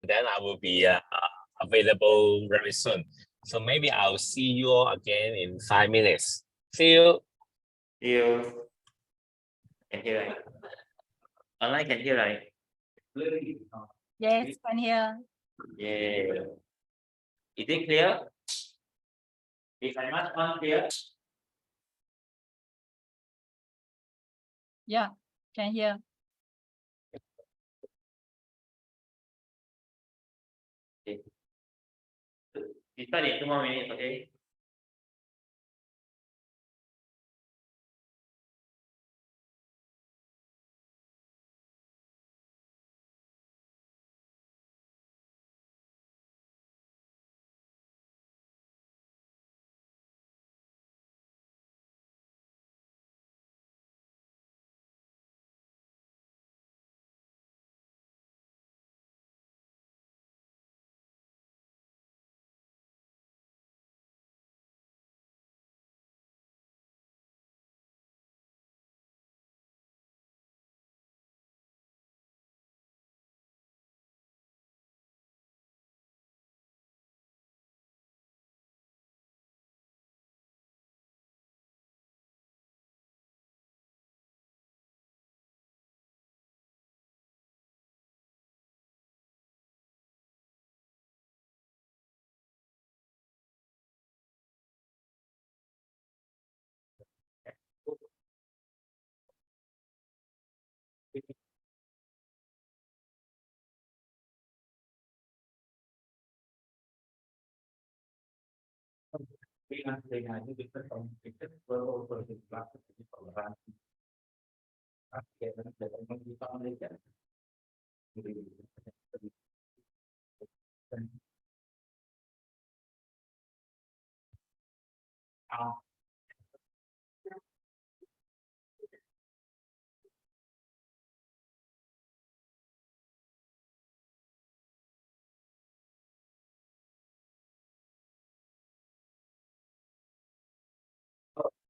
then I will be available very soon. So maybe I'll see you all again in 5 minutes. See you. You can hear, right? Online can hear, right? Yes, can hear. Yeah. Is it clear? If I'm not unclear, Yeah, can hear. we start in 2 more minutes, okay?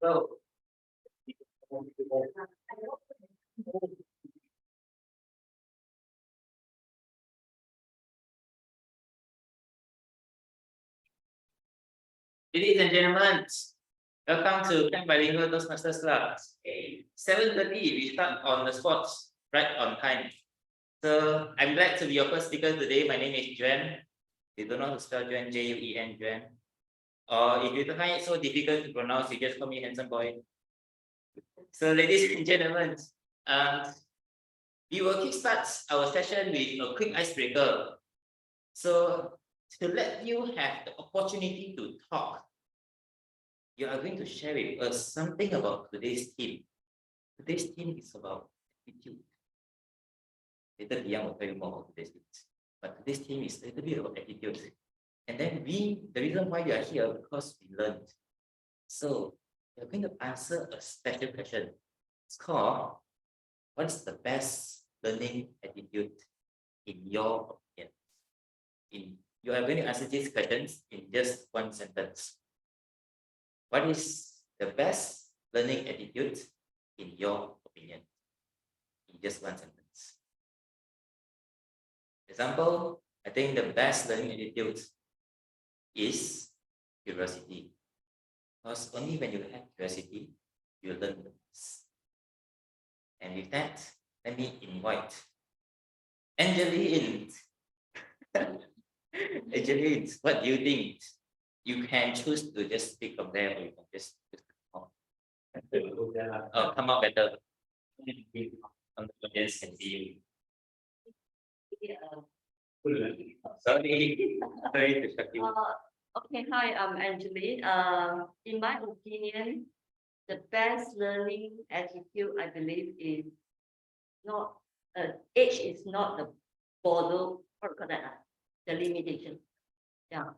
So, ladies and gentlemen, welcome to Klang Bilingual Toastmasters class. 7:30, we start on the spot, right on time. So I'm glad to be your first speaker today. My name is Juan. You don't know how to spell Juan, J-U-E-N, Juan. Or if you find it so difficult to pronounce, you just call me handsome boy. So ladies and gentlemen, we will kickstart our session with a quick icebreaker. So to let you have the opportunity to talk, you are going to share with us something about today's theme. Today's theme is about attitude. Later, Liang will tell you more about today's theme. But today's theme is a little bit about attitude. And then the reason why we are here because we learned. So we're going to answer a special question. It's called, what's the best learning attitude in your opinion? You are going to answer these questions in just one sentence. What is the best learning attitude in your opinion? In just one sentence. Example, I think the best learning attitude is curiosity. Because only when you have curiosity, you learn the best. And with that, let me invite Angeline. Angeline, what do you think? You can choose to just speak from there, or you can just come out better. On the audience can see you. Sorry to shock you. Okay, hi, I'm Angeline. In my opinion, the best learning attitude, I believe, is not age is not the border or the limitation. Yeah.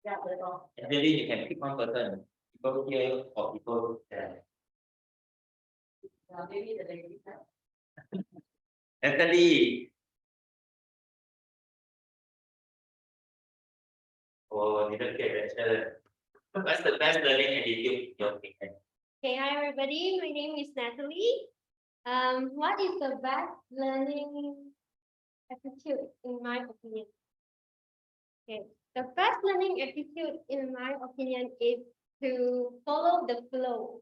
Yeah, that's all. Angeline, you can pick one person. People here or people there. Maybe the lady. Natalie. Oh, didn't get attention. What's the best learning attitude in your opinion? Hey, hi everybody. My name is Natalie. What is the best learning attitude in my opinion? Okay, the best learning attitude in my opinion is to follow the flow.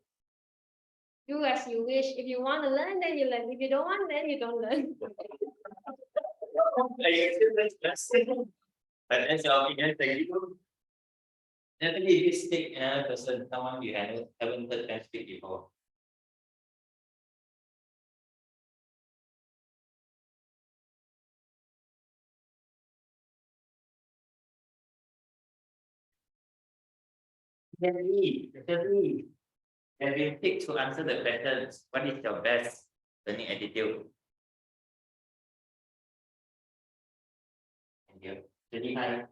Do as you wish. If you want to learn, then you learn. If you don't want, then you don't learn. But that's your opinion, thank you. Natalie, if you speak another person, someone you haven't heard them speak before. Natalie, have you picked to answer the questions? What is your best learning attitude? Thank you. Shirley, hi.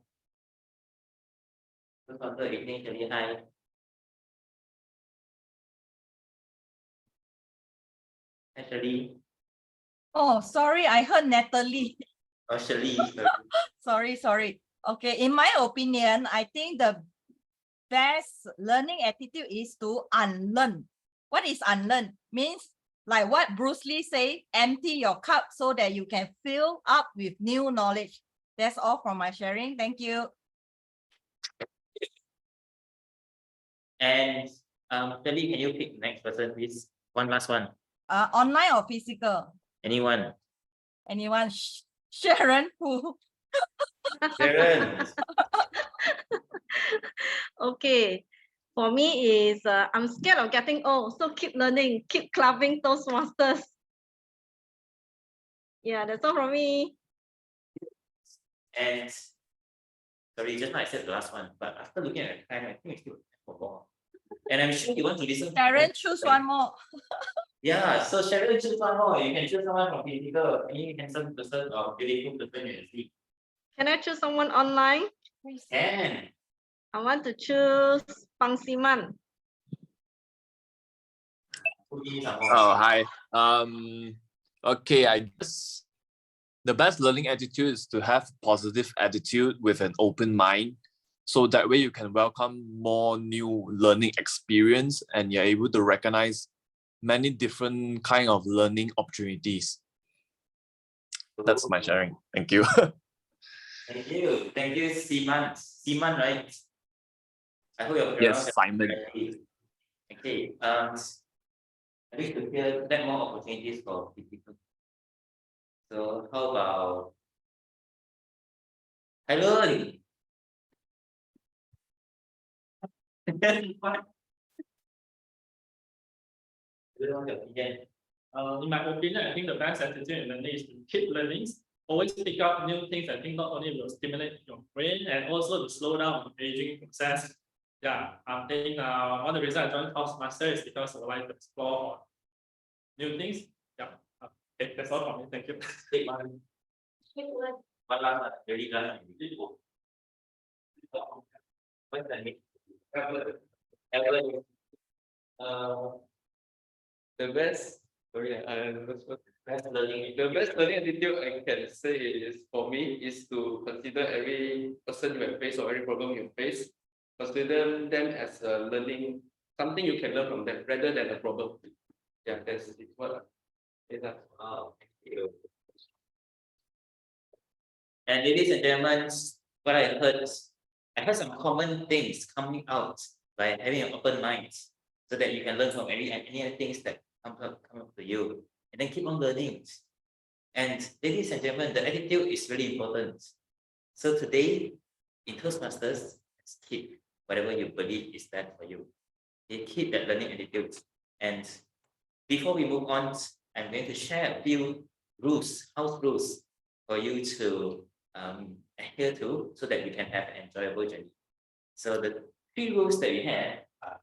Good evening, Shirley, hi. Hi, Shirley. Oh, sorry, I heard Natalie. Oh, Shirley. Sorry. Okay, in my opinion, I think the best learning attitude is to unlearn. What is unlearn? Means like what Bruce Lee say, empty your cup so that you can fill up with new knowledge. That's all from my sharing. Thank you. And Shirley, can you pick the next person, please? One last one. Online or physical? Anyone? Anyone? Sharon, who? Sharon. Okay. For me is I'm scared of getting old, so keep learning, keep clubbing Toastmasters. Yeah, that's all from me. And sorry, just now I said the last one, but after looking at the time, I think we still have for more. And I'm sure you want to listen. Sharon, choose one more. Yeah, so Sharon, choose one more. You can choose someone from physical, any handsome person or beautiful person you see. Can I choose someone online? Can. I want to choose Pang Siman. Oh, hi. Okay, I guess the best learning attitude is to have positive attitude with an open mind. So that way you can welcome more new learning experience and you're able to recognize many different kind of learning opportunities. That's my sharing. Thank you. Thank you. Thank you, Siman. Siman, right? I hope you're Yes, Simon. Okay. I wish to hear that more opportunities for people. So how about Helen? In my opinion, I think the best attitude in learning is to keep learning, always pick up new things. I think not only will stimulate your brain and also to slow down the aging process. Yeah, I think one of the reasons I joined Toastmasters is because I would like to explore new things. Yeah, okay, that's all from me. Thank you. One last one, very last one. What's that mean? Evelyn. The best, Best learning. the best learning attitude I can say is for me is to consider every person you have faced or every problem you face, consider them as a learning, something you can learn from them rather than a problem. Yeah, that's what it is. Wow, thank you. And ladies and gentlemen, what I heard some common things coming out by having an open mind, so that you can learn from any other things that come up to you, and then keep on learning. And ladies and gentlemen, the attitude is really important. So today, in Toastmasters, let's keep whatever you believe is best for you. You keep that learning attitude. And before we move on, I'm going to share a few rules, house rules, for you to adhere to, so that you can have an enjoyable journey. So the 3 rules that we have are: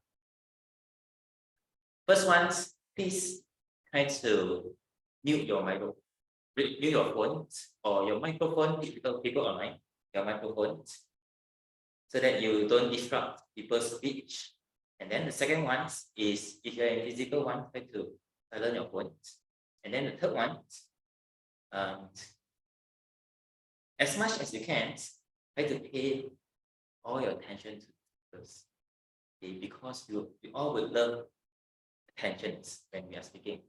first one, please try to mute your microphone, mute your phones or your microphone, people online, your microphones, so that you don't disrupt people's speech. And then the second one is, if you're in physical one, try to silence your phones. And then the third one, as much as you can, try to pay all your attention to others. Okay, because we all would love attentions when we are speaking.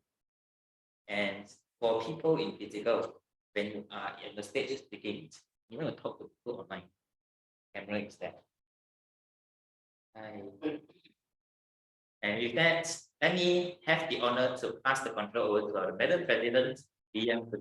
And for people in physical, when you are in the stage speaking, you want to talk to people online. Camera is there. And with that, let me have the honor to pass the control over to our Madam President, BM.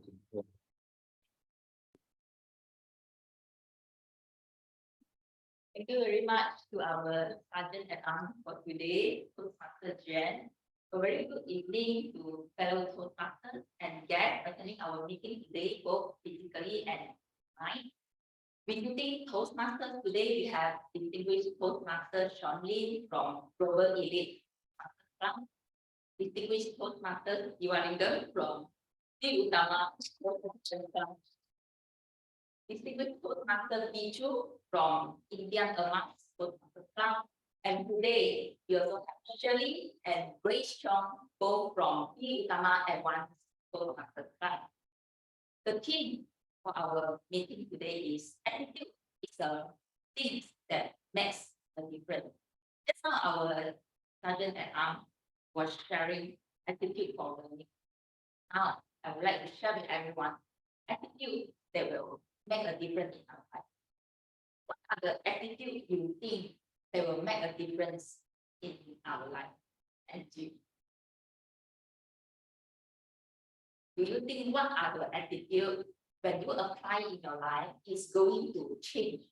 Thank you very much to our Sergeant at Arms for today, Toastmaster Jen. A very good evening to fellow Toastmasters and guests attending our meeting today, both physically and online. Visiting Toastmasters today, we have distinguished Toastmaster Sean Lin from Global Elite Toastmasters Club, distinguished Toastmaster Iwaningam from Di Utama Toastmasters Club, distinguished Toastmaster Bichu from Indian Alliance Toastmasters Club, and today we also have Shirley and Grace Chong, both from Di Utama Advanced Toastmasters Club. The theme for our meeting today is attitude is a thing that makes a difference. That's how our Sergeant at Arms was sharing attitude for learning. Now, I would like to share with everyone attitude that will make a difference in our life. What are the attitudes you think that will make a difference in our life? And do you think what are the attitudes when you apply in your life is going to change?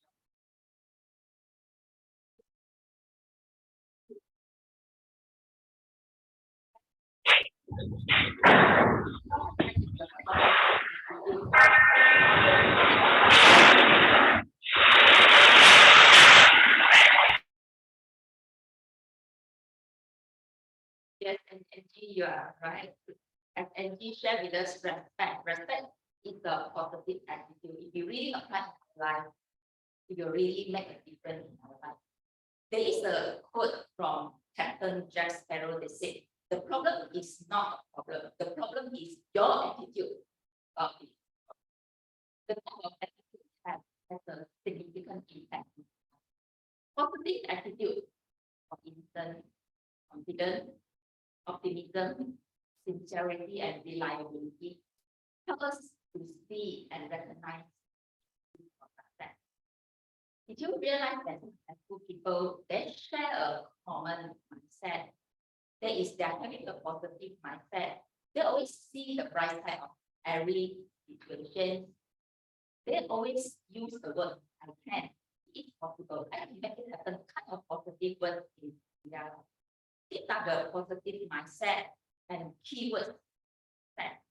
Yes, and Angie, you are right. As Angie shared with us, respect. Respect is a positive attitude. If you really apply in your life, it will really make a difference in our life. There is a quote from Captain Jack Sparrow that said, "The problem is not a problem. The problem is your attitude about it." The type of attitude has a significant impact. Positive attitude, for instance, confidence, optimism, sincerity, and reliability help us to see and recognize success. Did you realize that successful people, they share a common mindset? That is, they are having a positive mindset. They always see the bright side of every situation. They always use the word "I can," "it's possible," "I can make it happen," kind of positive words in their life. These are the positive mindset and keywords that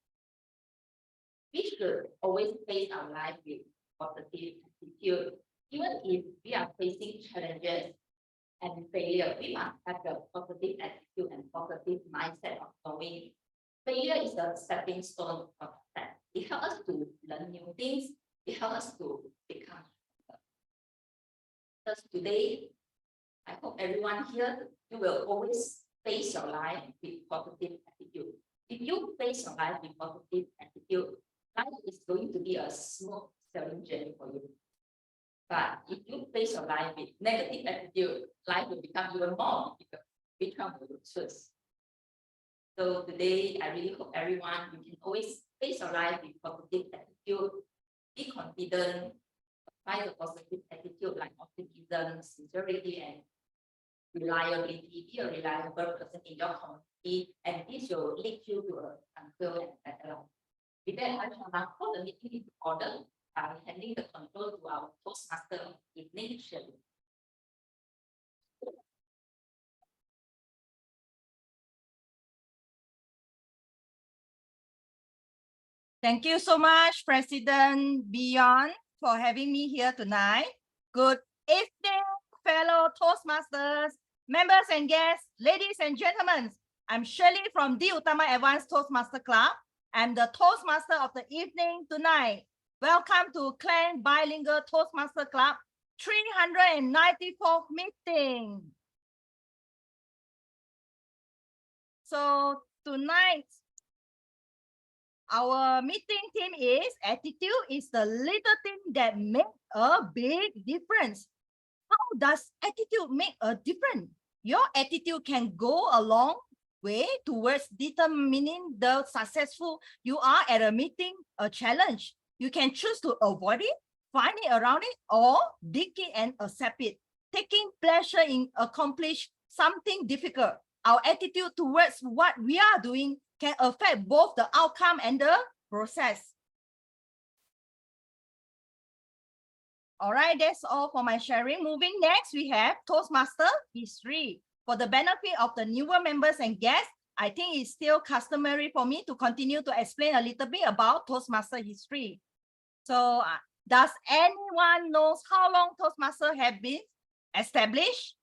we should always face our life with positive attitude. Even if we are facing challenges and failure, we must have the positive attitude and positive mindset of knowing failure is a stepping stone of success. It helps us to learn new things. It helps us to become stronger. Because today, I hope everyone here, you will always face your life with positive attitude. If you face your life with positive attitude, life is going to be a smooth sailing journey for you. But if you face your life with negative attitude, life will become even more difficult. Which one will you choose? So today, I really hope everyone, you can always face your life with positive attitude, be confident, apply the positive attitude like optimism, sincerity, and reliability. Be a reliable person in your community, and this will lead you to a tranquil and better life. With that, I shall now call the meeting into order by handing the control to our Toastmaster of the evening, Shirley. Thank you so much, President Beyond, for having me here tonight. Good evening, fellow Toastmasters, members and guests, ladies and gentlemen. I'm Shirley from Di Utama Advanced Toastmaster Club. I'm the Toastmaster of the evening tonight. Welcome to Klang Bilingual Toastmaster Club 394th meeting. So tonight, our meeting theme is attitude is the little thing that makes a big difference. How does attitude make a difference? Your attitude can go along way towards determining the successful you are at a meeting, a challenge. You can choose to avoid it, find it around it, or dig it and accept it. Taking pleasure in accomplish something difficult. Our attitude towards what we are doing can affect both the outcome and the process. All right, that's all for my sharing. Moving next, we have Toastmaster history. For the benefit of the newer members and guests, I think it's still customary for me to continue to explain a little bit about Toastmaster history. So does anyone knows how long Toastmaster have been established?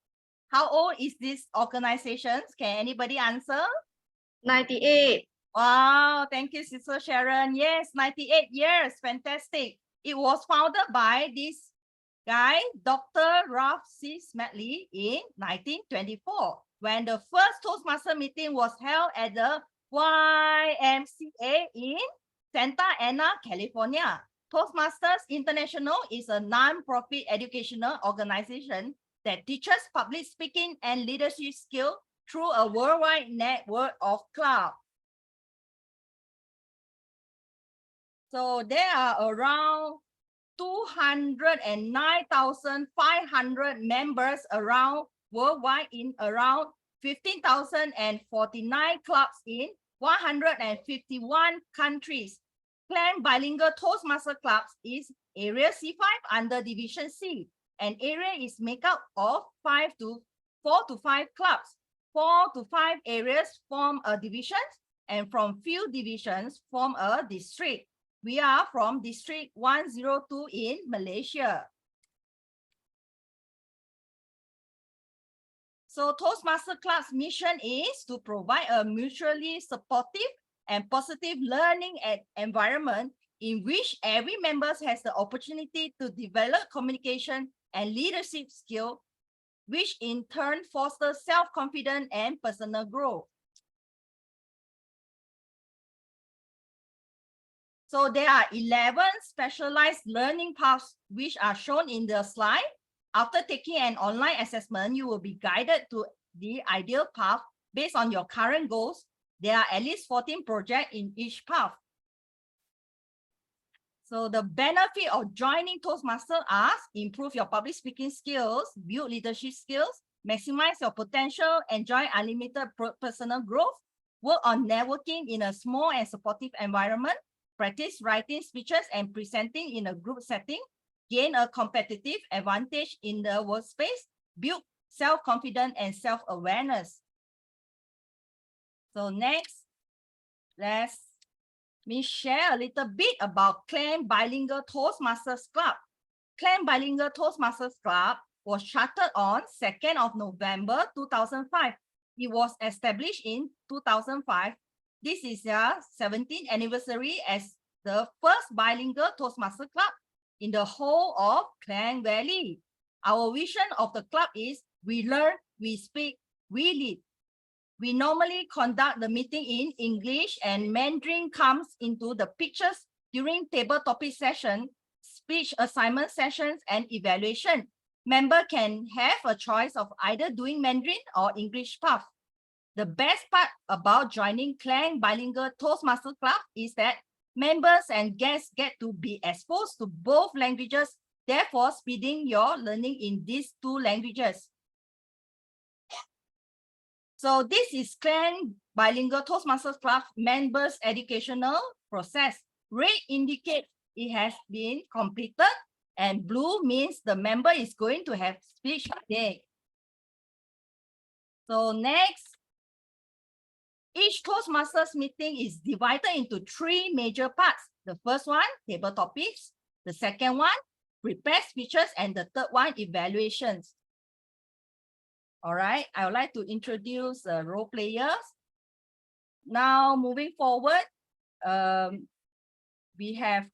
How old is this organization? Can anybody answer? 98. Wow, thank you, Sister Sharon. Yes, 98 years, fantastic. It was founded by this guy, Dr. Ralph C. Smedley, in 1924, when the first Toastmaster meeting was held at the YMCA in Santa Ana, California. Toastmasters International is a non-profit educational organization that teaches public speaking and leadership skills through a worldwide network of clubs. So there are around 209,500 members around worldwide in around 15,049 clubs in 151 countries. Klang Bilingual Toastmaster Clubs is Area C5 under Division C. An area is made up of 4 to 5 clubs. 4 to 5 areas form a division, and from few divisions form a district. We are from District 102 in Malaysia. So Toastmaster Club's mission is to provide a mutually supportive and positive learning environment in which every member has the opportunity to develop communication and leadership skills, which in turn fosters self-confidence and personal growth. So there are 11 specialized learning paths which are shown in the slide. After taking an online assessment, you will be guided to the ideal path based on your current goals. There are at least 14 projects in each path. So the benefit of joining Toastmasters are improve your public speaking skills, build leadership skills, maximize your potential, enjoy unlimited personal growth, work on networking in a small and supportive environment, practice writing speeches and presenting in a group setting, gain a competitive advantage in the workspace, build self-confidence and self-awareness. So next, let me share a little bit about Klang Bilingual Toastmasters Club. Klang Bilingual Toastmasters Club was chartered on 2nd of November 2005. It was established in 2005. This is their 17th anniversary as the first bilingual Toastmaster Club in the whole of Klang Valley. Our vision of the club is we learn, we speak, we lead. We normally conduct the meeting in English and Mandarin comes into the pictures during table topic session, speech assignment sessions, and evaluation. Member can have a choice of either doing Mandarin or English path. The best part about joining Klang Bilingual Toastmaster Club is that members and guests get to be exposed to both languages, therefore speeding your learning in these two languages. So this is Klang Bilingual Toastmasters Club members educational process. Red indicates it has been completed and blue means the member is going to have speech today. So next, each Toastmasters meeting is divided into 3 major parts. The first one, table topics. The second one, prepare speeches. And the third one, evaluations. All right, I would like to introduce role players. Now, moving forward, we have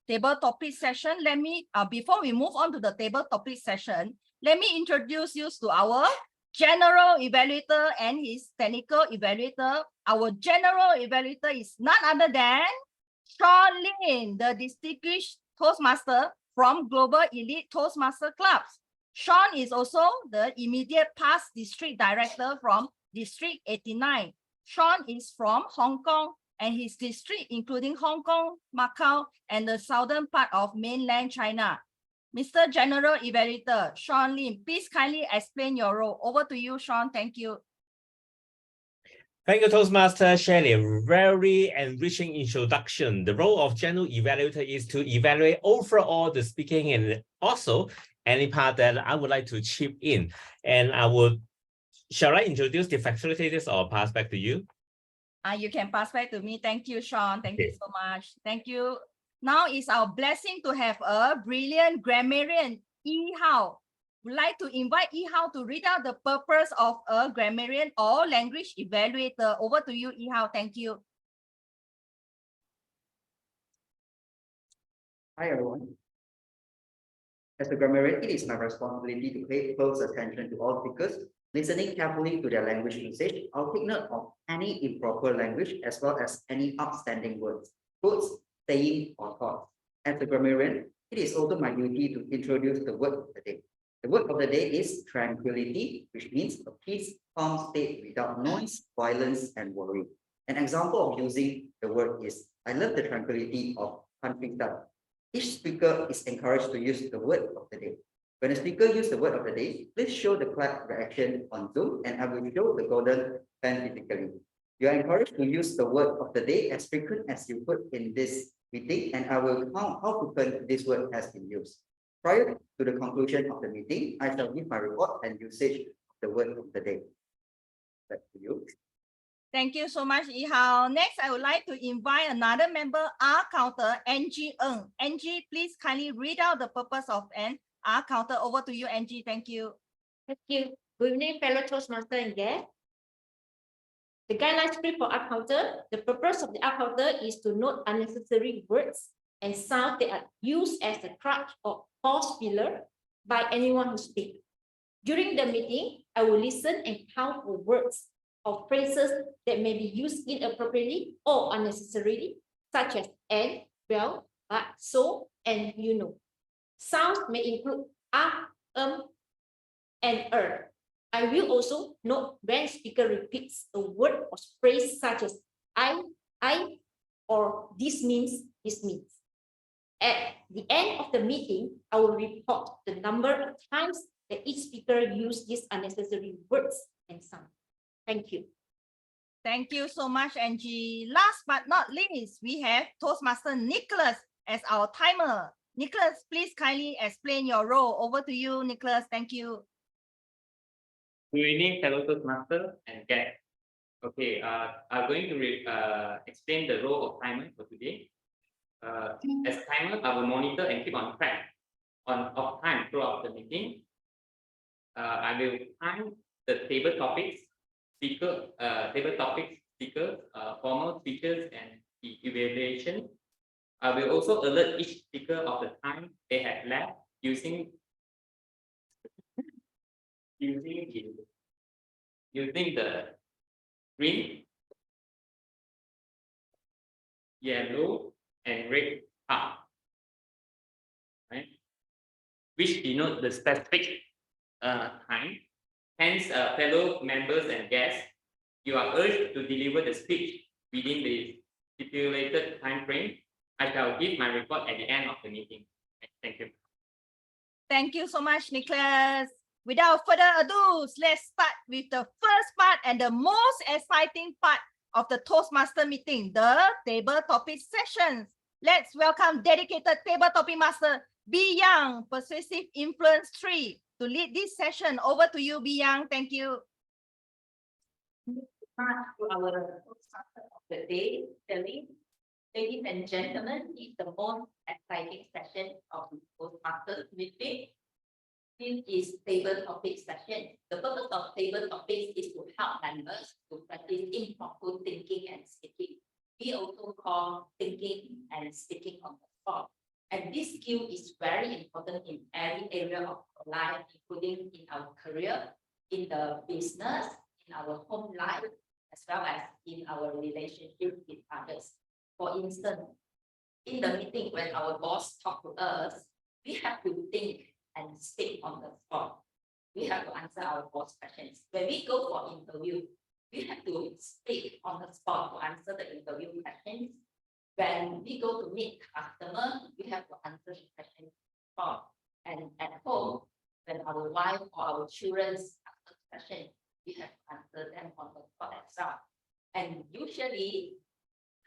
table topic session. Let me, before we move on to the table topic session, let me introduce you to our general evaluator and his technical evaluator. Our general evaluator is none other than Sean Lin, the distinguished Toastmaster from Global Elite Toastmaster Clubs. Sean is also the immediate past district director from District 89. Sean is from Hong Kong and his district including Hong Kong, Macau, and the southern part of mainland China. Mr. General Evaluator, Sean Lim, please kindly explain your role. Over to you, Sean. Thank you. Thank you, Toastmaster, sharing a very enriching introduction. The role of General Evaluator is to evaluate overall the speaking and also any part that I would like to chip in. And shall I introduce the facilitators or pass back to you? You can pass back to me. Thank you, Sean. Thank you so much. Thank you. Now it's our blessing to have a brilliant grammarian, Yi Hao. Would like to invite Yi Hao to read out the purpose of a grammarian or language evaluator. Over to you, Yi Hao. Thank you. Hi everyone. As a grammarian, it is my responsibility to pay close attention to all speakers, listening carefully to their language usage. I'll take note of any improper language as well as any outstanding words, quotes, saying, or thoughts. As a grammarian, it is also my duty to introduce the word of the day. The word of the day is tranquility, which means a peace, calm state without noise, violence, and worry. An example of using the word is, I love the tranquility of countryside. Each speaker is encouraged to use the word of the day. When a speaker uses the word of the day, please show the clap reaction on Zoom and I will show the golden pen physically. You are encouraged to use the word of the day as frequent as you put in this meeting, and I will count how frequent this word has been used. Prior to the conclusion of the meeting, I shall give my report and usage of the word of the day. Back to you. Thank you so much, Yi Hao. Next, I would like to invite another member, R counter, Angie Ng. Angie, please kindly read out the purpose of an R counter. Over to you, Angie. Thank you. Thank you. Good evening, fellow Toastmaster and guests. The guideline script for R counter. The purpose of the R counter is to note unnecessary words and sounds that are used as a crutch or pause filler by anyone who speaks. During the meeting, I will listen and count for words or phrases that may be used inappropriately or unnecessarily, such as and, well, but, so, and you know. Sounds may include and I will also note when speaker repeats a word or phrase such as I, or this means, this means. At the end of the meeting, I will report the number of times that each speaker used these unnecessary words and sounds. Thank you. Thank you so much, Angie. Last but not least, we have Toastmaster Nicholas as our timer. Nicholas, please kindly explain your role. Over to you, Nicholas. Thank you. Good evening, fellow Toastmaster and guests. Okay, I'm going to explain the role of timer for today. As timer, I will monitor and keep on track of time throughout the meeting. I will time the table topics, speakers, formal speeches, and the evaluation. I will also alert each speaker of the time they have left using the green, yellow, and red card, right? Which denote the specific time. Hence, fellow members and guests, you are urged to deliver the speech within the stipulated time frame. I shall give my report at the end of the meeting. Thank you. Thank you so much, Nicholas. Without further ado, let's start with the first part and the most exciting part of the Toastmaster meeting, the table topic sessions. Let's welcome dedicated table topic master, B Yang, Persuasive Influence 3, to lead this session. Over to you, B Yang. Thank you. To our Toastmaster of the day, Kelly. Ladies and gentlemen, it's the most exciting session of the Toastmasters meeting. This is table topic session. The purpose of table topics is to help members to practice improper thinking and speaking. We also call thinking and speaking on the spot. And this skill is very important in every area of life, including in our career, in the business, in our home life, as well as in our relationship with others. For instance, in the meeting when our boss talks to us, we have to think and speak on the spot. we have to answer our boss questions. When we go for interview, we have to speak on the spot to answer the interview questions. When we go to meet customer, we have to answer the questions spot. And at home, when our wife or our children ask questions, we have to answer them on the spot as well. And usually,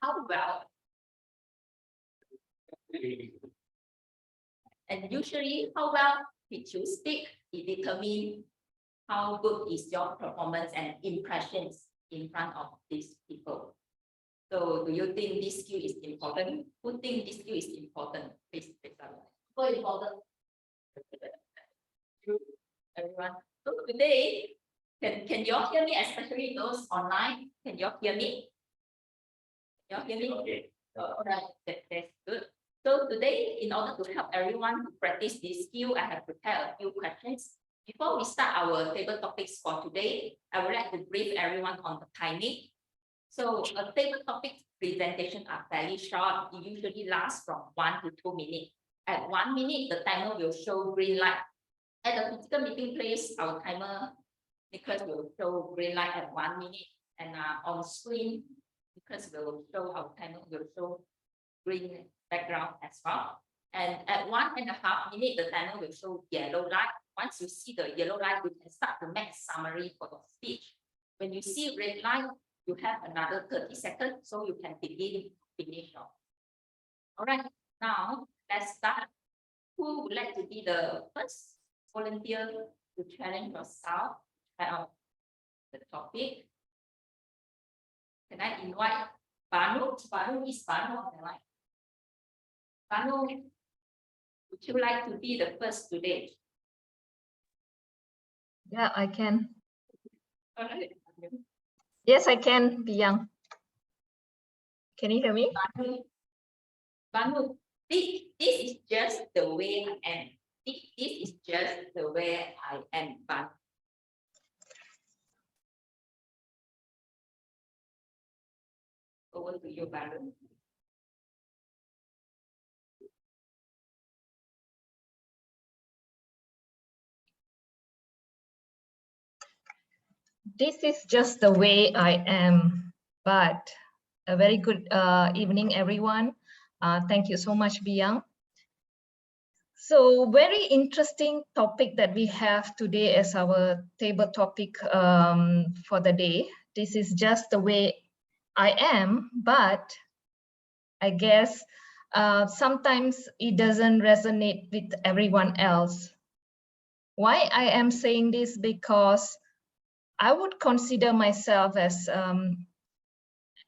how well did you speak? It determines how good is your performance and impressions in front of these people. So do you think this skill is important? Who think this skill is important? Please, very important. Everyone. So today, can you all hear me, especially those online? Can you all hear me? Can you all hear me? Okay. All right, that's good. So today, in order to help everyone to practice this skill, I have prepared a few questions. Before we start our table topics for today, I would like to brief everyone on the timing. So a table topic presentation are fairly short. It usually lasts from 1 to 2 minutes. At 1 minute, the timer will show green light. At the physical meeting place, our timer because will show green light at 1 minute, and on screen because will show our timer will show green background as well. And at 1.5 minutes, the timer will show yellow light. Once you see the yellow light, you can start to make a summary for your speech. When you see red light, you have another 30 seconds, so you can begin to finish off. All right, now let's start. Who would like to be the first volunteer to challenge yourself about the topic? Can I invite Banu? Banu is Banu on the line. Banu, would you like to be the first today? Yeah, I can. All right. Yes, I can, Biyang. Can you hear me? Banu, this is just the way I am. This is just the way I am, Banu. Over to you, Banu. This is just the way I am, but a very good evening, everyone. Thank you so much, Biyang. So very interesting topic that we have today as our table topic for the day. This is just the way I am, but I guess sometimes it doesn't resonate with everyone else. Why I am saying this? Because I would consider myself as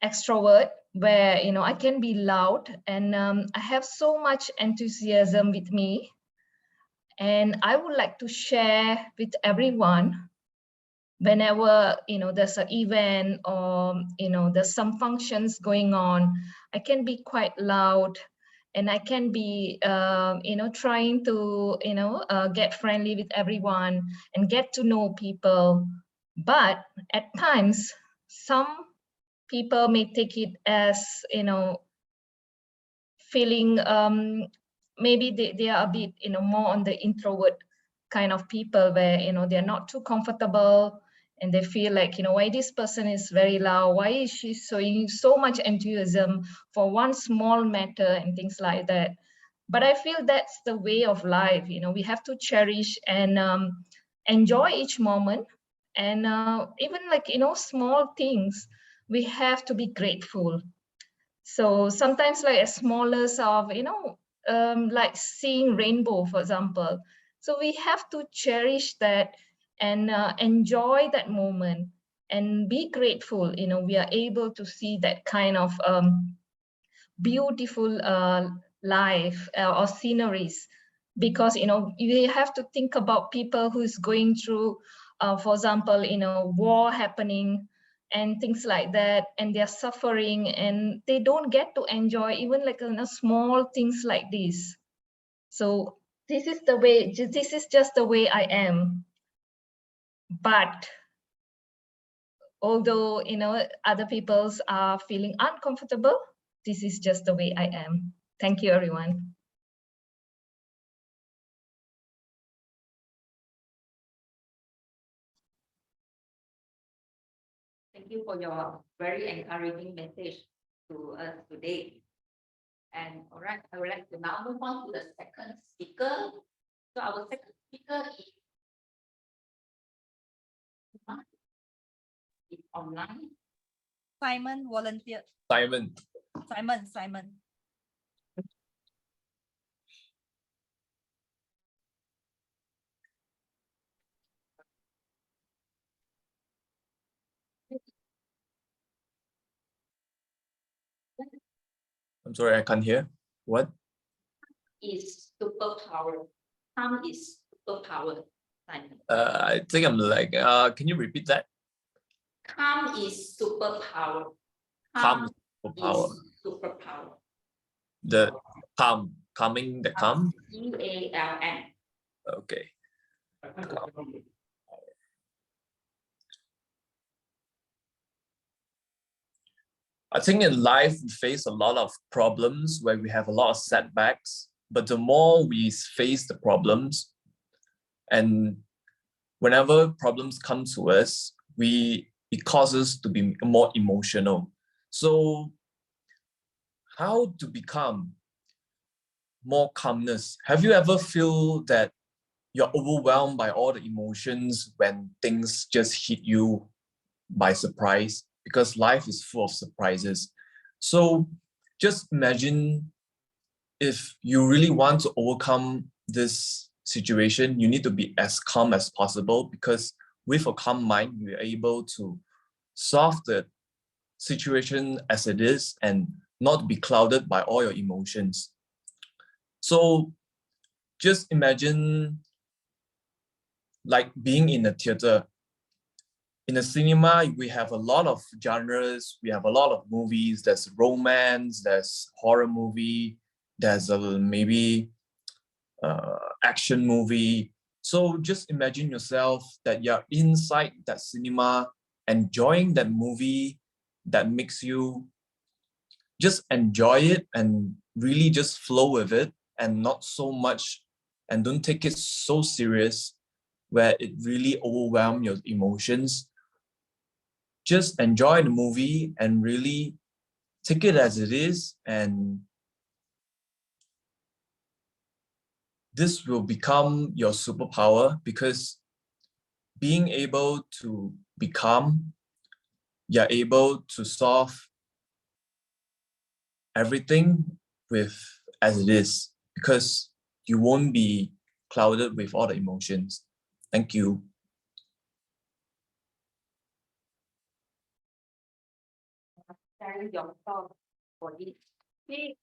extrovert, where I can be loud and I have so much enthusiasm with me, and I would like to share with everyone whenever there's an event or there's some functions going on. I can be quite loud, and I can be trying to get friendly with everyone and get to know people. But at times, some people may take it as, feeling maybe they are a bit, more on the introvert kind of people where, they're not too comfortable and they feel like, why this person is very loud? Why is she showing so much enthusiasm for one small matter and things like that? But I feel that's the way of life. We have to cherish and enjoy each moment. And even like, small things, we have to be grateful. So sometimes like as smallest of, like seeing rainbow, for example. So we have to cherish that and enjoy that moment and be grateful. We are able to see that kind of beautiful life or sceneries, because you have to think about people who's going through for example war happening and things like that, and they're suffering and they don't get to enjoy even like small things like this. So this is just the way I am. But although other people's are feeling uncomfortable, this is just the way I am. Thank you, everyone. you for your very encouraging message to us today. And all right, I would like to now move on to the second speaker. So our second speaker is online. Simon volunteered. Simon. Simon. I'm sorry, I can't hear. What? Is superpower. Calm is superpower. Simon. I think I'm like, can you repeat that? Calm is superpower. Calm is superpower. is superpower. The calming the calm. CALM. Okay. I think in life we face a lot of problems where we have a lot of setbacks, but the more we face the problems, and whenever problems come to us, it causes us to be more emotional. So how to become more calmness? Have you ever feel that you're overwhelmed by all the emotions when things just hit you by surprise? Because life is full of surprises. So just imagine if you really want to overcome this situation, you need to be as calm as possible, because with a calm mind, you're able to solve the situation as it is and not be clouded by all your emotions. So just imagine like being in a theater. In a cinema, we have a lot of genres, we have a lot of movies. There's romance, there's horror movie, there's maybe action movie. So just imagine yourself that you're inside that cinema, enjoying that movie that makes you just enjoy it and really just flow with it, and not so much, and don't take it so serious where it really overwhelms your emotions. Just enjoy the movie and really take it as it is, and this will become your superpower, because being able to be calm, you're able to solve everything with as it is, because you won't be clouded with all the emotions. Thank you. Sharing your thoughts for this. Okay.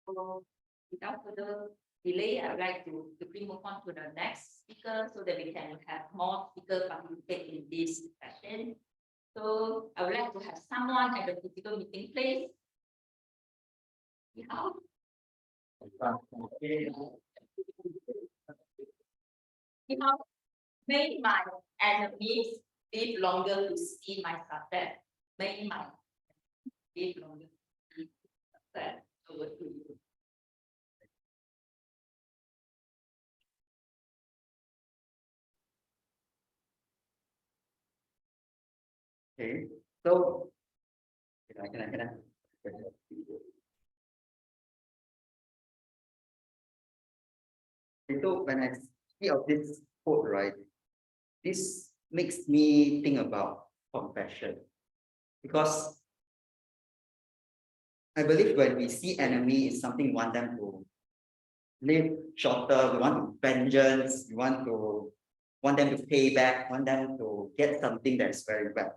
So without further delay, I would like to quickly move on to the next speaker so that we can have more speakers participate in this session. So I would like to have someone at the physical meeting place. Yeah. You know, may my enemies live longer to see my success. May my live longer to see success. Over to you. Okay, so can I? Okay, so when I see of this quote, right, this makes me think about compassion, because I believe when we see enemy, it's something we want them to live shorter, we want vengeance, we want them to pay back, want them to get something that's very bad.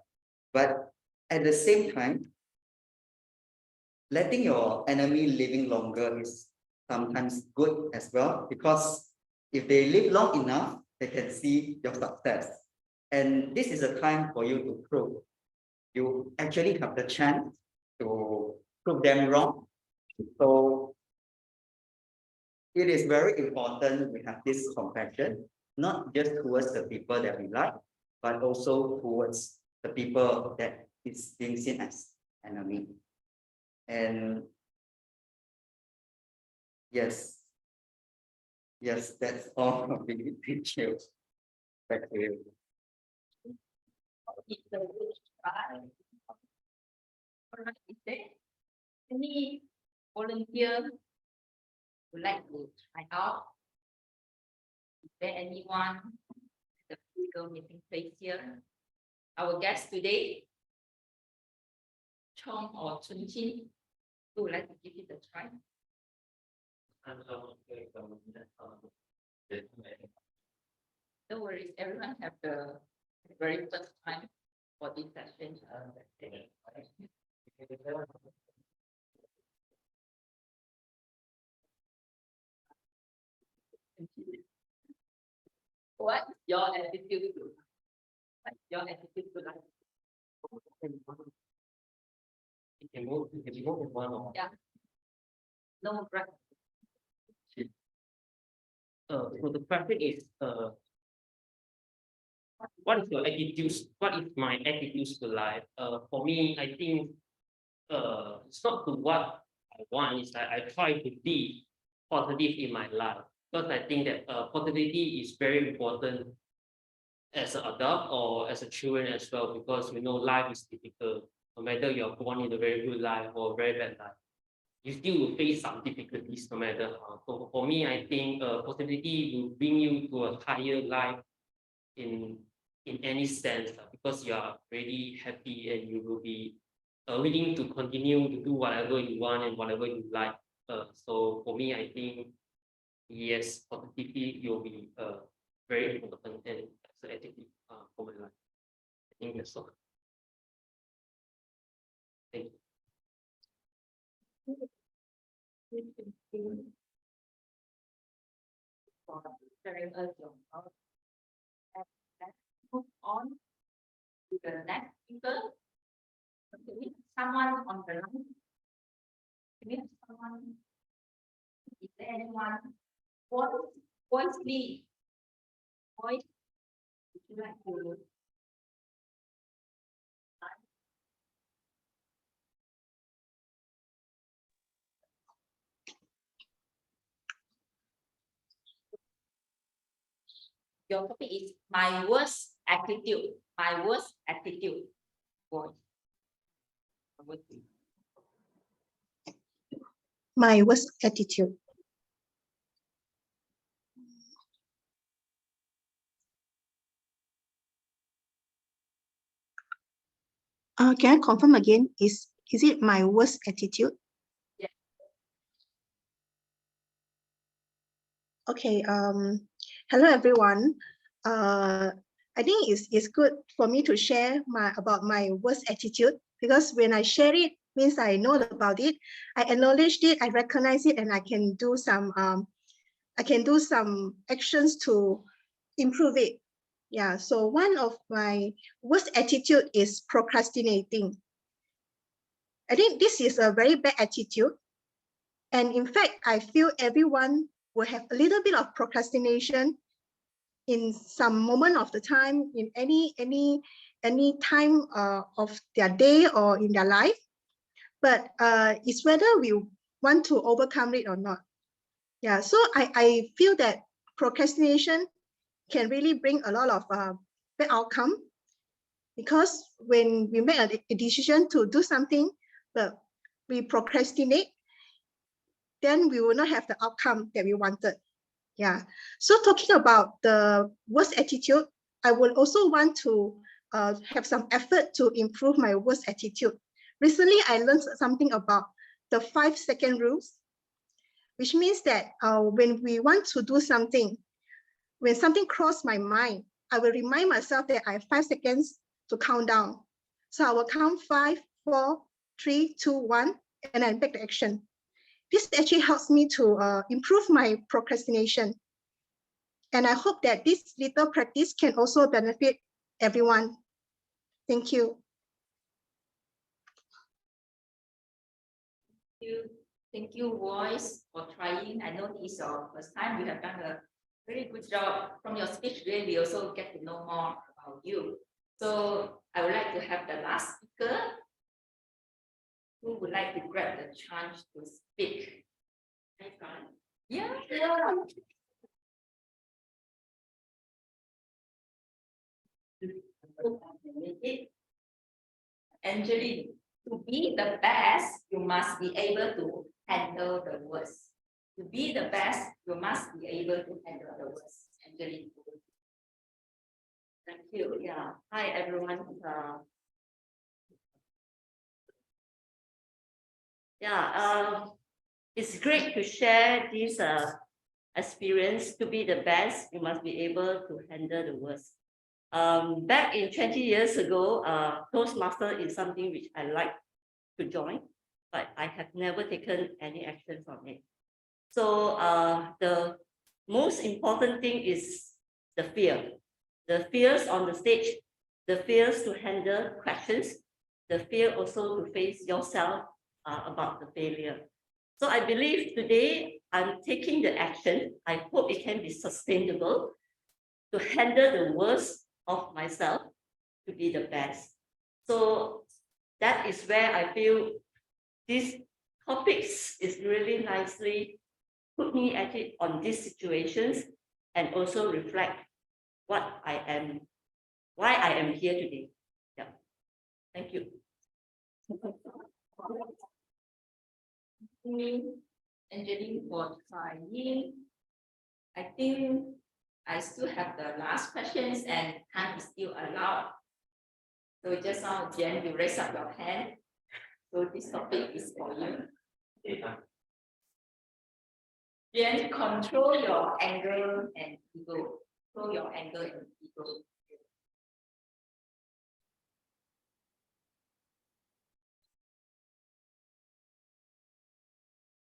But at the same time, letting your enemy living longer is sometimes good as well, because if they live long enough, they can see your success. And this is a time for you to prove. You actually have the chance to prove them wrong. So it is very important we have this compassion, not just towards the people that we like, but also towards the people that is being seen as enemy. And yes, that's all of the details. Back to you. Right. Alright, is there any volunteer would like to try out? Is there anyone at the physical meeting place here? Our guest today, Chong or Chun Chin, who would like to give it a try? No worries, everyone have the very first time for this session. What your attitude to? What your attitude to life? Yeah. No, right. So the question is, what is your attitude? What is my attitude to life? For me, I think, it's not to what I want. It's that I try to be positive in my life because I think that positivity is very important as an adult or as a children as well, because we know life is difficult. No matter you're born in a very good life or a very bad life, you still will face some difficulties no matter how. So for me, I think positivity will bring you to a higher life in any sense, because you are really happy and you will be willing to continue to do whatever you want and whatever you like. So for me, I think yes, positivity will be very important and as an attitude for my life. I think that's all. Thank you. For sharing us your knowledge. Let's move on to the next speaker. Do we have someone on the line? Do we have someone? Is there anyone? Voice, please. Voice. Would you like to? Your topic is my worst attitude. My worst attitude. Voice. My worst attitude. Can I confirm again? Is it my worst attitude? Yeah. Okay. Hello everyone. I think it's good for me to share about my worst attitude, because when I share it means I know about it, I acknowledged it, I recognize it, and I can do some actions to improve it. Yeah, so one of my worst attitude is procrastinating. I think this is a very bad attitude. And in fact, I feel everyone will have a little bit of procrastination in some moment of the time, in any time of their day or in their life. But it's whether we want to overcome it or not. Yeah, so I feel that procrastination can really bring a lot of bad outcome, because when we make a decision to do something, but we procrastinate, then we will not have the outcome that we wanted. Yeah. So talking about the worst attitude, I would also want to have some effort to improve my worst attitude. Recently, I learned something about the 5-second rules, which means that when we want to do something, when something crossed my mind, I will remind myself that I have 5 seconds to count down. So I will count 5, 4, 3, 2, 1, and then take the action. This actually helps me to improve my procrastination. And I hope that this little practice can also benefit everyone. Thank you. Thank you, Voice, for trying. I know this is your first time. You have done a very good job. From your speech today, we also get to know more about you. So I would like to have the last speaker who would like to grab the chance to speak. Yeah. Angeline, to be the best, you must be able to handle the worst. To be the best, you must be able to handle the worst. Angeline. Thank you. Yeah. Hi, everyone. It's great to share this experience. To be the best, you must be able to handle the worst. Back in 20 years ago, Toastmaster is something which I like to join, but I have never taken any action from it. So the most important thing is the fear. The fears on the stage, the fears to handle questions, the fear also to face yourself about the failure. So I believe today I'm taking the action. I hope it can be sustainable to handle the worst of myself to be the best. So that is where I feel this topics is really nicely put me at it on these situations and also reflect what I am, why I am here today. Yeah. Thank you. Angeline for trying. I think I still have the last questions and time is still allowed. So just now, Jen, you raise up your hand. So this topic is for you. Jen, control your anger and ego. Control your anger and ego.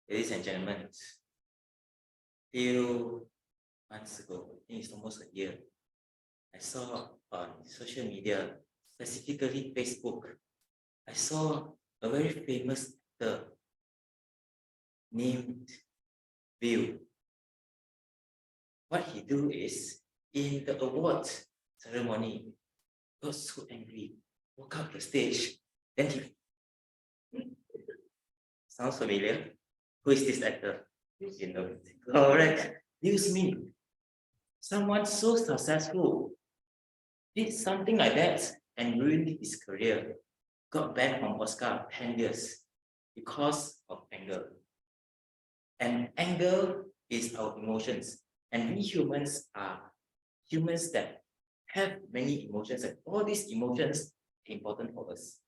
Ladies and gentlemen, few months ago, I think it's almost a year, I saw on social media, specifically Facebook, I saw a very famous actor named Bill. What he do is, in the award ceremony, got so angry, walk up the stage, then he... Sounds familiar? Who is this actor? You know, correct. Will Smith. Someone so successful did something like that and ruined his career. Got banned from Oscar 10 years because of anger. And anger is our emotions. And we humans are humans that have many emotions, and all these emotions are important for us.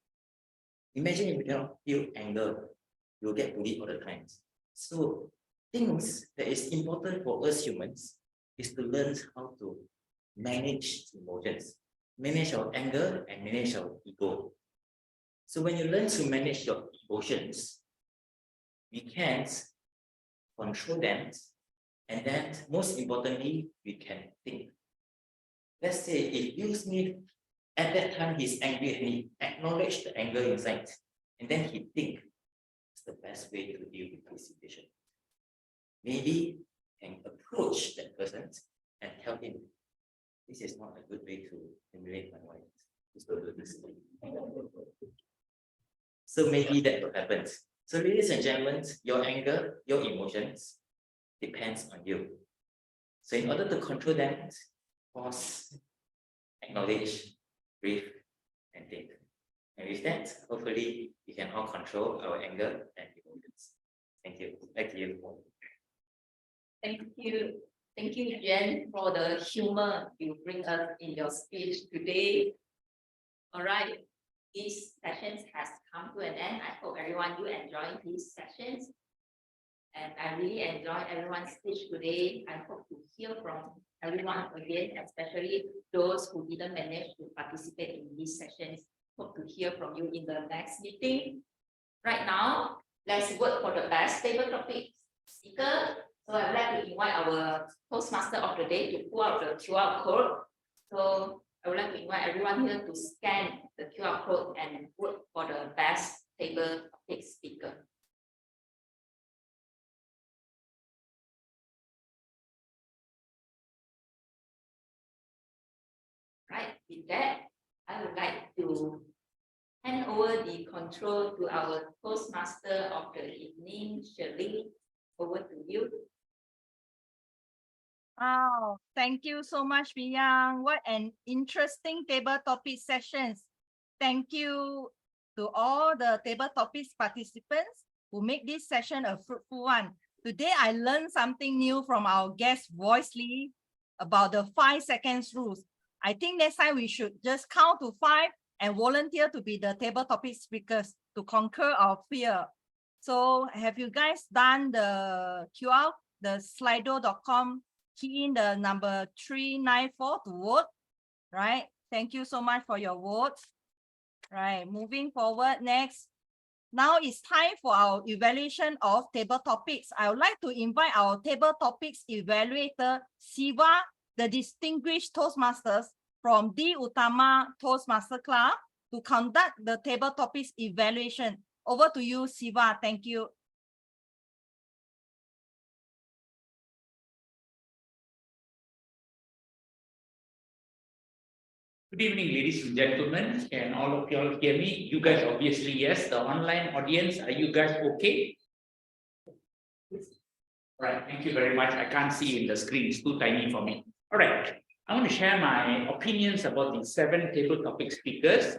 Imagine if we cannot feel anger, you'll get bullied all the time. So things that is important for us humans is to learn how to manage emotions, manage our anger and manage our ego. So when you learn to manage your emotions, we can control them, and then most importantly, we can think. Let's say if Will Smith at that time he's angry and he acknowledged the anger inside, and then he think it's the best way to deal with this situation. Maybe can approach that person and tell him, this is not a good way to emulate my wife. Just don't do this. So maybe that will happen. So ladies and gentlemen, your anger, your emotions depends on you. So in order to control them, pause, acknowledge, breathe, and think. And with that, hopefully we can all control our anger and emotions. Thank you. Back to you. Thank you. Thank you, Jen, for the humor you bring us in your speech today. All right, these sessions has come to an end. I hope everyone do enjoy these sessions. And I really enjoyed everyone's speech today. I hope to hear from everyone again, especially those who didn't manage to participate in these sessions. Hope to hear from you in the next meeting. Right now, let's work for the best table topic speaker. So I'd like to invite our Toastmaster of the day to pull out the QR code. So I would like to invite everyone here to scan the QR code and vote for the best table topic speaker. Right, with that, I would like to hand over the control to our Toastmaster of the evening, Shirley. Over to you. Wow, thank you so much, Miyang. What an interesting table topic sessions. Thank you, to all the table topics participants who make this session a fruitful one. Today, I learned something new from our guest Voice Lee about the 5 seconds rules. I think next time we should just count to 5 and volunteer to be the table topic speakers to conquer our fear. So have you guys done the QR, the slido.com, key in the number 394 to vote, right? Thank you so much for your votes. Right, moving forward next. Now it's time for our evaluation of table topics. I would like to invite our table topics evaluator, Siva, the distinguished Toastmasters from D Utama Toastmaster Club, to conduct the table topics evaluation. Over to you, Siva. Thank you. Good evening, ladies and gentlemen. Can all of you all hear me? You guys obviously yes. The online audience, are you guys okay? Right, thank you very much. I can't see in the screen, it's too tiny for me. All right, I want to share my opinions about the 7 table topic speakers.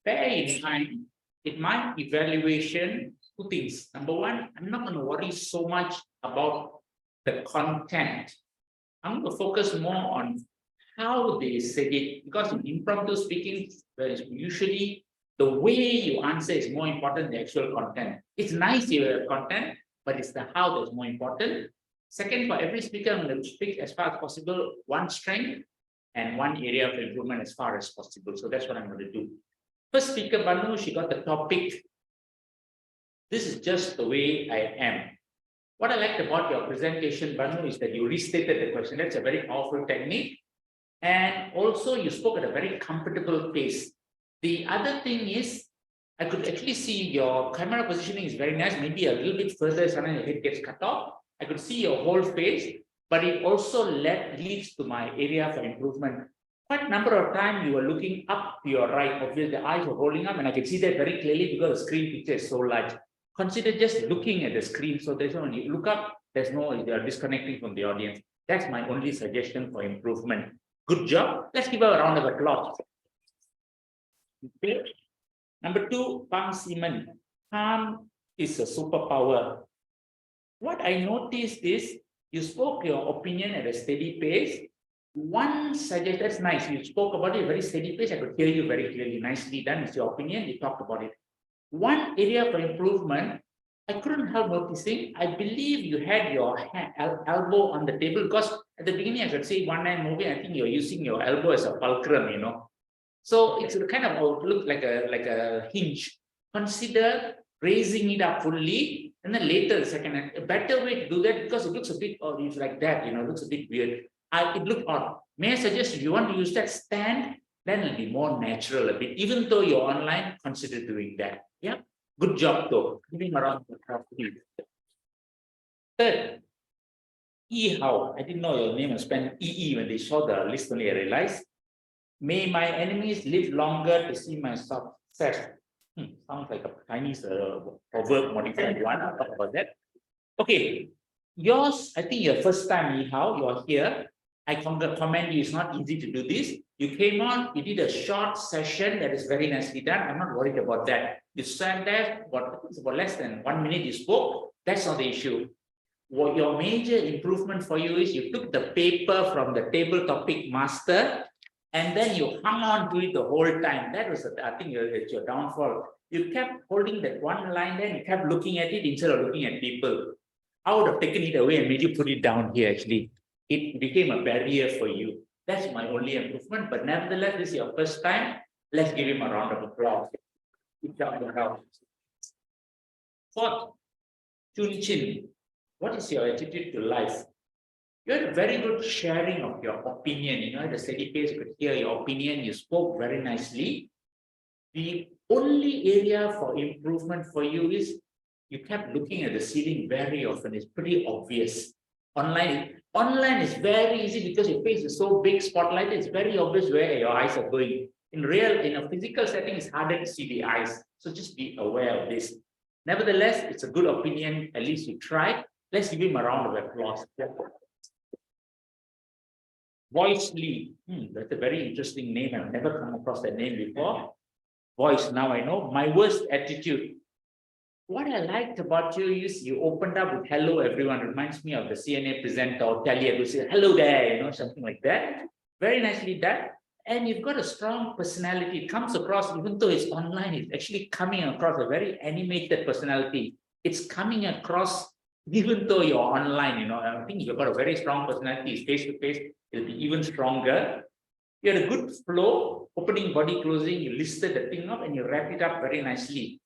Bear in mind, in my evaluation, 2 things. Number 1, I'm not going to worry so much about the content. I'm going to focus more on how they said it, because in impromptu speaking, usually the way you answer is more important than the actual content. It's nice you have content, but it's the how that's more important. Second, for every speaker, I'm going to speak as far as possible 1 strength and 1 area of improvement as far as possible. So that's what I'm going to do. First speaker, Banu, she got the topic. This is just the way I am. What I liked about your presentation, Banu, is that you restated the question. That's a very powerful technique. And also you spoke at a very comfortable pace. The other thing is, I could actually see your camera positioning is very nice, maybe a little bit further, sometimes your head gets cut off. I could see your whole face, but it also leads to my area for improvement. Quite a number of times you were looking up to your right, obviously the eyes were rolling up, and I can see that very clearly because the screen picture is so large. Consider just looking at the screen, so there's no, when you look up, there's no, you're disconnecting from the audience. That's my only suggestion for improvement. Good job. Let's give her a round of applause. Okay. Number 2, Pang Simon. Calm is a superpower. What I noticed is you spoke your opinion at a steady pace. One suggestion, that's nice. You spoke about it at a very steady pace. I could hear you very clearly. Nicely done. It's your opinion. You talked about it. One area for improvement, I couldn't help noticing, I believe you had your elbow on the table, because at the beginning I could see one hand moving. I think you're using your elbow as a fulcrum, you know. So it's kind of look like a hinge. Consider raising it up fully, and then later the second hand. A better way to do that, because it looks a bit odd, it's like that, you know, it looks a bit weird. It looked odd. May I suggest, if you want to use that stand, then it'll be more natural a bit. Even though you're online, consider doing that. Yeah. Good job, though. Giving around the crowd, please. Third, E How. I didn't know your name was spelled EE when they saw the list only. I realized. May my enemies live longer to see my success. Sounds like a Chinese proverb modified one. I'll talk about that. Okay. Yours, I think your first time, E How, you're here. I commend you. It's not easy to do this. You came on, you did a short session that is very nicely done. I'm not worried about that. You sat there, it's about less than 1 minute you spoke. That's not the issue. What your major improvement for you is you took the paper from the table topic master and then you hung on to it the whole time. That was, I think, your downfall. You kept holding that one line there and you kept looking at it instead of looking at people. I would have taken it away and made you put it down here, actually. It became a barrier for you. That's my only improvement. But nevertheless, this is your first time. Let's give him a round of applause. Good job. Fourth, Chun Chin. What is your attitude to life? You had a very good sharing of your opinion. You know, at a steady pace, you could hear your opinion. You spoke very nicely. The only area for improvement for you is you kept looking at the ceiling very often. It's pretty obvious. Online is very easy because your face is so big, spotlight. It's very obvious where your eyes are going. In a physical setting, it's harder to see the eyes. So just be aware of this. Nevertheless, it's a good opinion. At least you tried. Let's give him a round of applause. Voice Lee. That's a very interesting name. I've never come across that name before. voice now I know. My worst attitude. What I liked about you is you opened up with hello everyone. Reminds me of the CNA presenter or Talia who said hello there, you know, something like that. Very nicely done. And you've got a strong personality. It comes across, even though it's online, it's actually coming across a very animated personality. It's coming across, even though you're online, you know, I think you've got a very strong personality. Face to face, it'll be even stronger. You had a good flow, opening, body, closing. You listed the thing up and you wrap it up very nicely.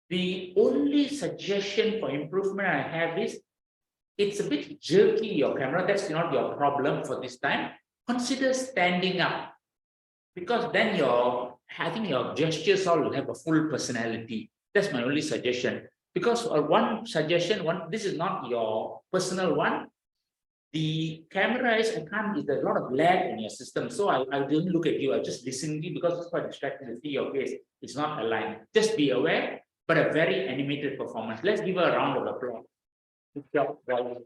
The only suggestion for improvement I have is, it's a bit jerky, your camera. That's not your problem for this time. Consider standing up, because then I think your gestures all will have a full personality. That's my only suggestion. Because one suggestion, this is not your personal one. The camera is, there's a lot of lag in your system. So I didn't look at you. I just listened to you because it's quite distracting to see your face. It's not aligned. Just be aware, but a very animated performance. Let's give her a round of applause. Good job, guys.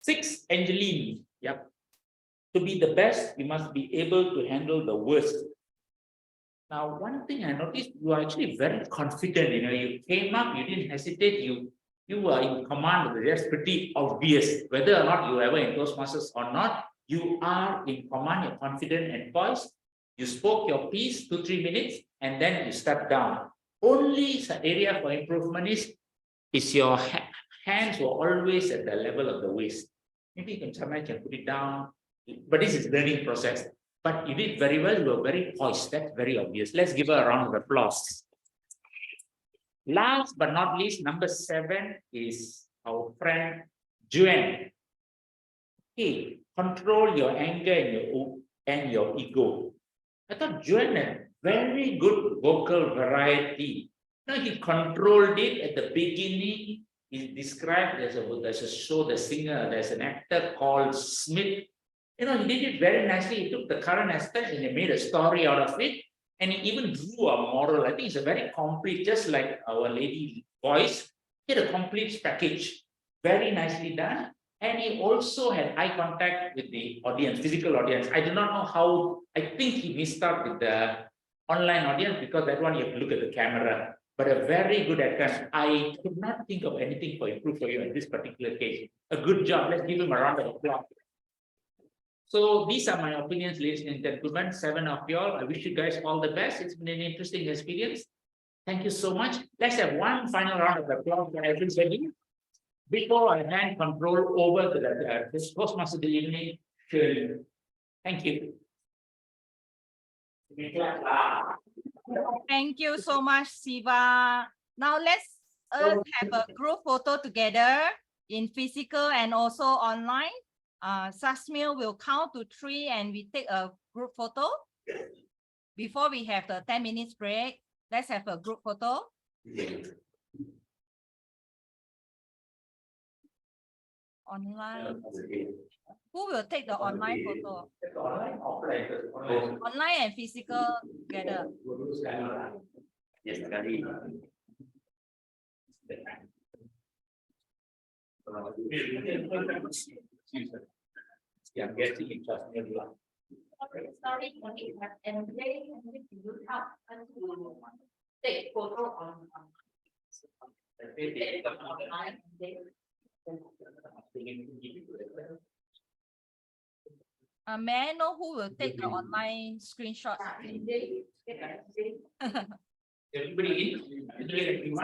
6, Angeline. Yep. To be the best, you must be able to handle the worst. Now, one thing I noticed, you are actually very confident. You know, you came up, you didn't hesitate, you were in command. That's pretty obvious. Whether or not you ever in Toastmasters or not, you are in command, you're confident and poised. You spoke your piece 2-3 minutes, and then you step down. Only area for improvement is your hands were always at the level of the waist. Maybe you can sometimes put it down, but this is learning process. But you did very well. You were very poised. That's very obvious. Let's give her a round of applause. Last but not least, number 7 is our friend Juan. Hey, control your anger and your ego. I thought Juan had very good vocal variety. Now he controlled it at the beginning. He described there's a show, the singer, there's an actor called Smith. You know, he did it very nicely. He took the current aspect and he made a story out of it. And he even drew a moral. I think it's a very complete, just like Our Lady voice. He had a complete package. Very nicely done. And he also had eye contact with the audience, physical audience. I do not know how, I think he missed out with the online audience because that one you have to look at the camera. But a very good attempt. I could not think of anything for improve for you in this particular case. A good job. Let's give him a round of applause. So these are my opinions, ladies and gentlemen. 7 of y'all. I wish you guys all the best. It's been an interesting experience. Thank you so much. Let's have one final round of applause for everybody before I hand control over to the Toastmaster delivery. Thank you. Thank you so much, Siva. Now let's have a group photo together in physical and also online. Sasmil will count to 3 and we take a group photo. Before we have the 10 minutes break, let's have a group photo. Online. Who will take the online photo? Online and physical together. Yes, yeah, getting it just Sorry, and they you help us to take photo on online. May I know who will take the online screenshot?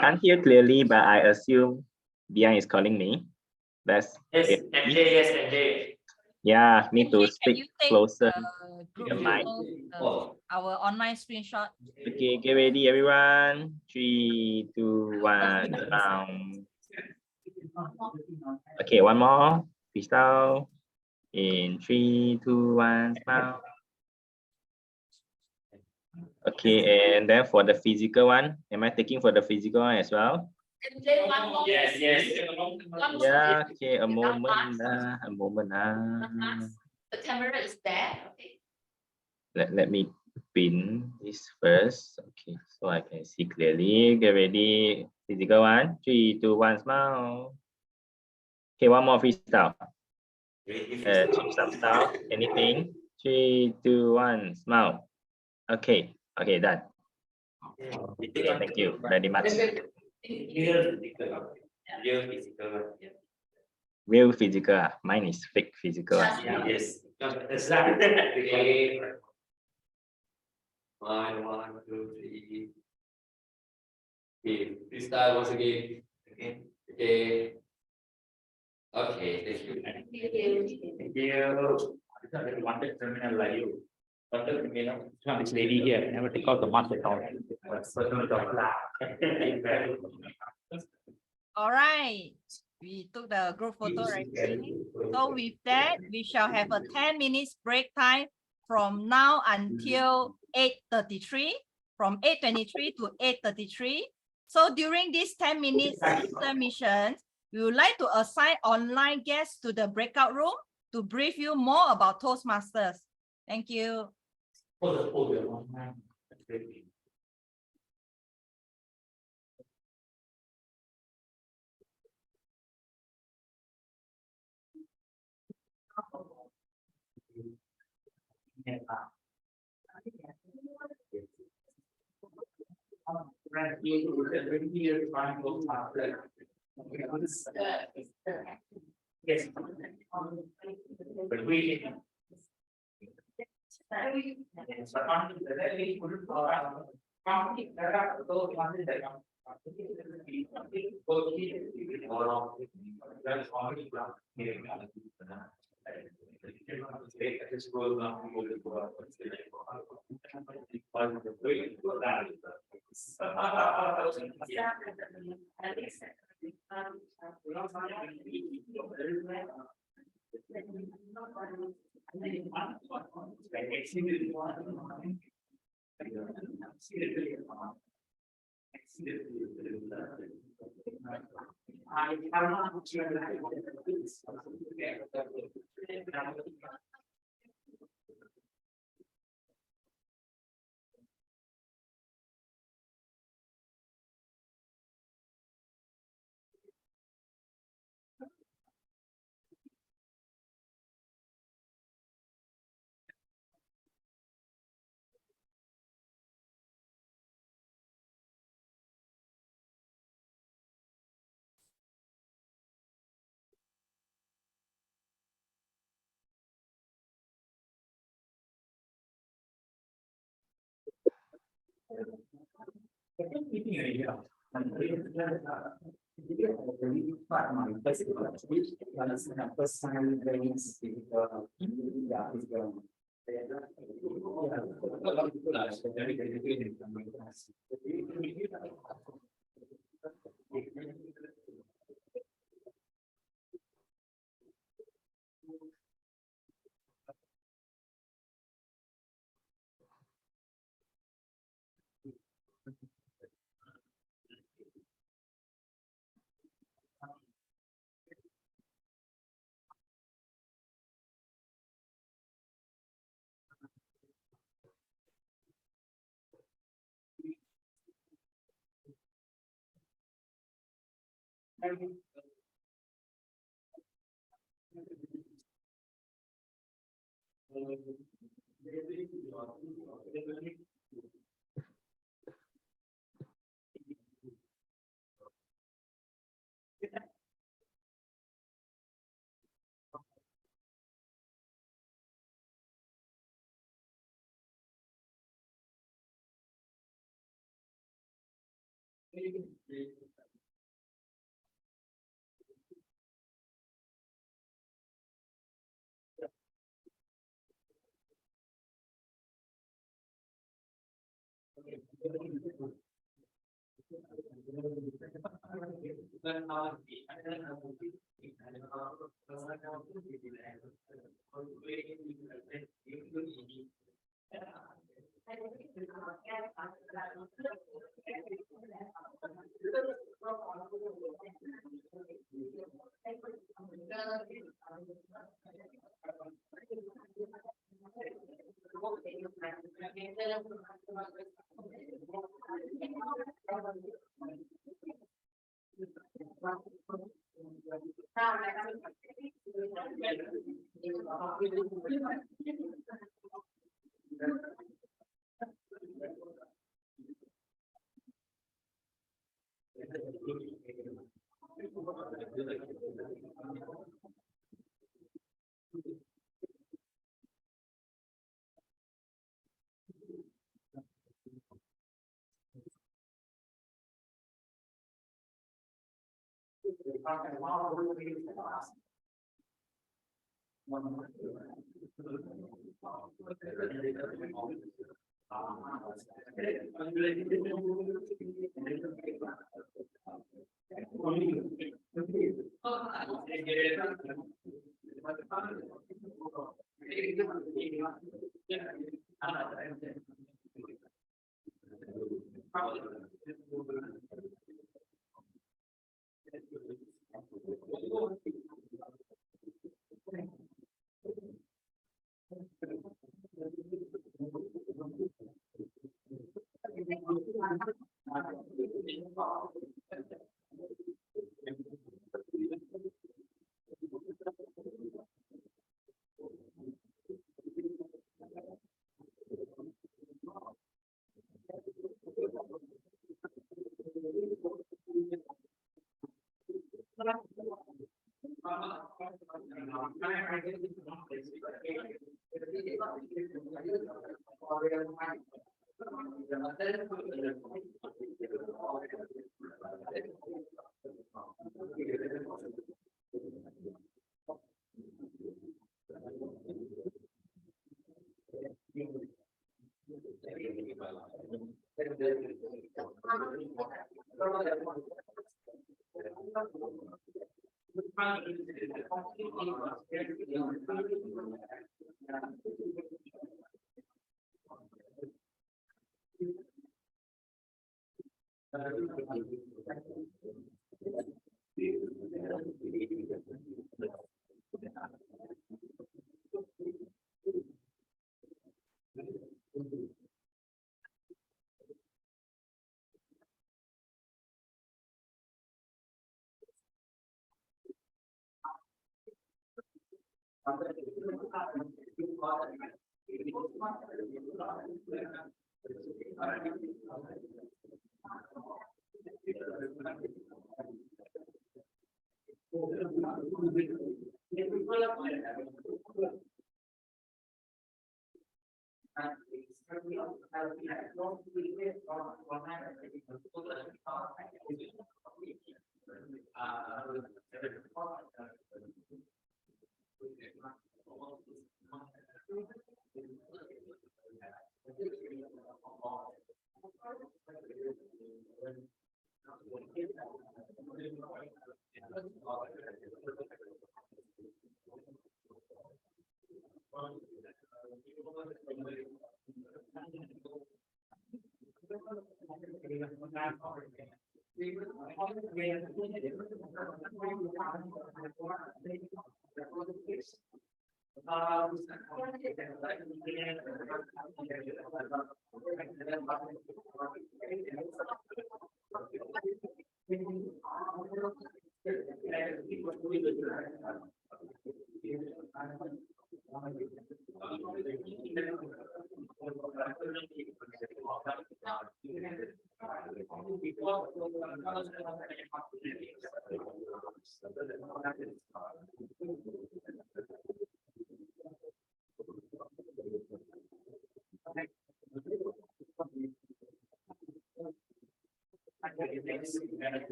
Can't hear clearly, but I assume Dian is calling me. That's yes, MJ, yes, MJ. Yeah, need to speak closer to the mic. Our online screenshot. Okay, get ready, everyone. 3, 2, 1, Okay, one more. Freestyle. In 3, 2, 1, smile. Okay, and then for the physical one, am I taking for the physical one as well? Yes, yes. Yeah, okay, a moment. The camera is there. Okay. Let me pin this first. Okay, so I can see clearly. Get ready. Physical one. 3, 2, 1, smile. Okay, one more freestyle. Change some style. Anything? 3, 2, 1, smile. Okay, done. Okay, thank you very much. Real physical, mine is fake physical. Yes. One, two, three. Okay, this time once again. Okay. Okay, thank you. Thank you. I wanted terminal like you. But this lady here never take out the mask at all. All right. We took the group photo right. So with that, we shall have a 10 minutes break time from now until 8:33, from 8:23 to 8:33. So during this 10 minutes intermission, we would like to assign online guests to the breakout room to brief you more about Toastmasters. Thank you. Yes. But we.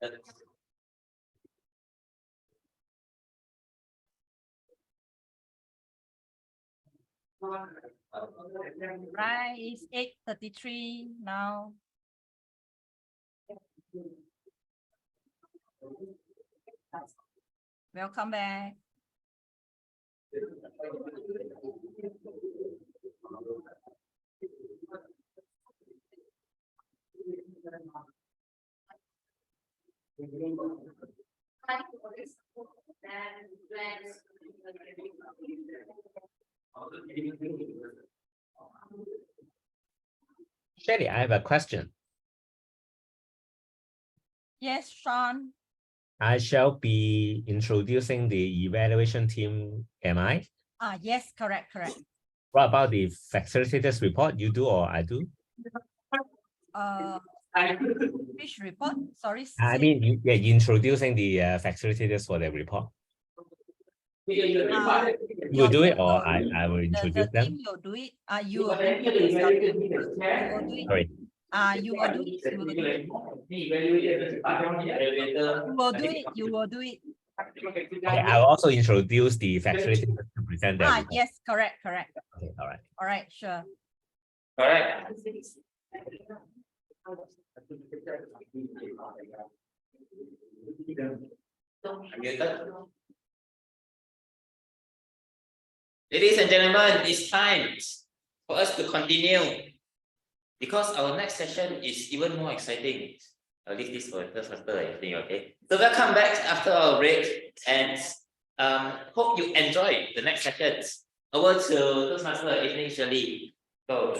Right, it's 8:33 now. Welcome back. Shelly, I have a question. Yes, Sean. I shall be introducing the evaluation team, am I? Yes, correct. What about the facilitators report? You do or I do? Which report? Sorry. I mean, yeah, introducing the facilitators for the report. You will do it or I will introduce the them? team will do it. You will introduce your team. You will do it. Sorry. You will do it. You will do it. You will do it. Okay, I will also introduce the facilitators to present their report. Yes, correct. Okay, all right. All right, sure. Correct. Ladies and gentlemen, it's time for us to continue because our next session is even more exciting. I'll leave this for Toastmaster, I think, okay? So welcome back after our break and hope you enjoy the next sessions. Over to Toastmaster, evening Shirley. Go.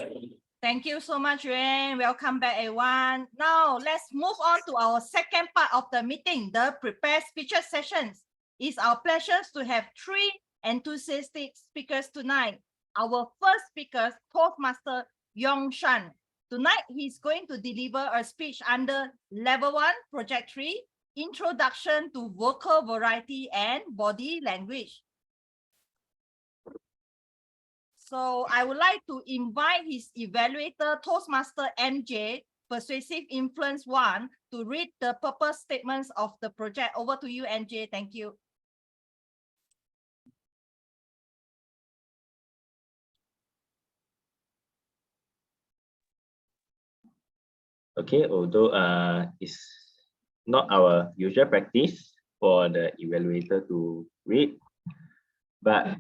Thank you so much, Yuan. Welcome back, everyone. Now, let's move on to our second part of the meeting, the prepared speeches sessions. It's our pleasure to have 3 enthusiastic speakers tonight. Our first speaker, Toastmaster Yong Shan. Tonight, he's going to deliver a speech under Level 1, Project 3, Introduction to Vocal Variety and Body Language. So I would like to invite his evaluator, Toastmaster MJ, Persuasive Influence 1, to read the purpose statements of the project. Over to you, MJ. Thank you. Okay, although it's not our usual practice for the evaluator to read, but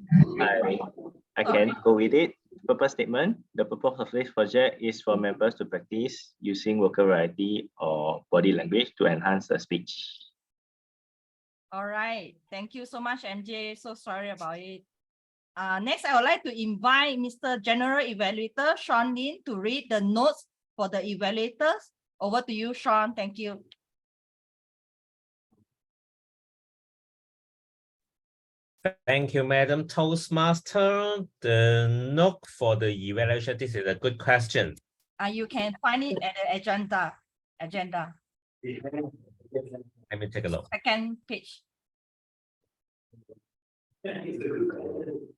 I can go with it. Purpose statement. The purpose of this project is for members to practice using vocal variety or body language to enhance the speech. All right. Thank you so much, MJ. So sorry about it. Next, I would like to invite Mr. General Evaluator, Sean Lin, to read the notes for the evaluators. Over to you, Sean. Thank you. Thank you, Madam Toastmaster. The note for the evaluation, this is a good question. You can find it at the agenda. Let me take a look. Second page.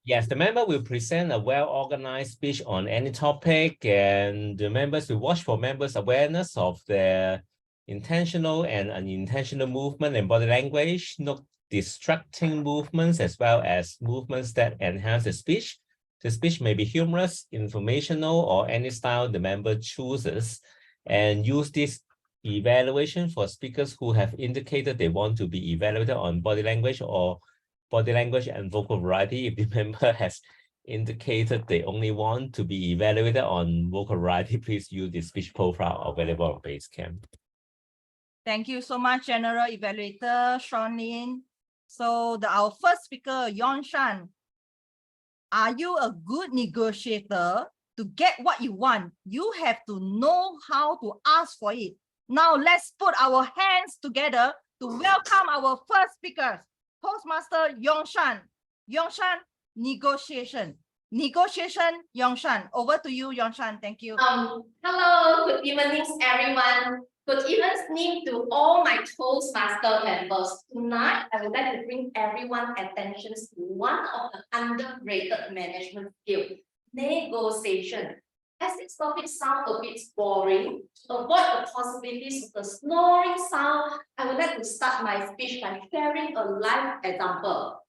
Yes, the member will present a well-organized speech on any topic, and the members will watch for members' awareness of their intentional and unintentional movement and body language, note distracting movements as well as movements that enhance the speech. The speech may be humorous, informational, or any style the member chooses, and use this evaluation for speakers who have indicated they want to be evaluated on body language or body language and vocal variety. If the member has indicated they only want to be evaluated on vocal variety, please use the speech profile available on Basecamp. Thank you so much, General Evaluator Sean Lin. So our first speaker, Yon Shan. Are you a good negotiator? To get what you want, you have to know how to ask for it. Now let's put our hands together to welcome our first speakers, Toastmaster Yong Shan. Yong Shan, negotiation. Negotiation, Yong Shan. Over to you, Yong Shan. Thank you. Hello, good evening, everyone. Good evening to all my Toastmaster members. Tonight, I would like to bring everyone's attention to one of the underrated management skills, negotiation. As this topic sounds a bit boring, to avoid the possibilities of the snoring sound, I would like to start my speech by sharing a live example.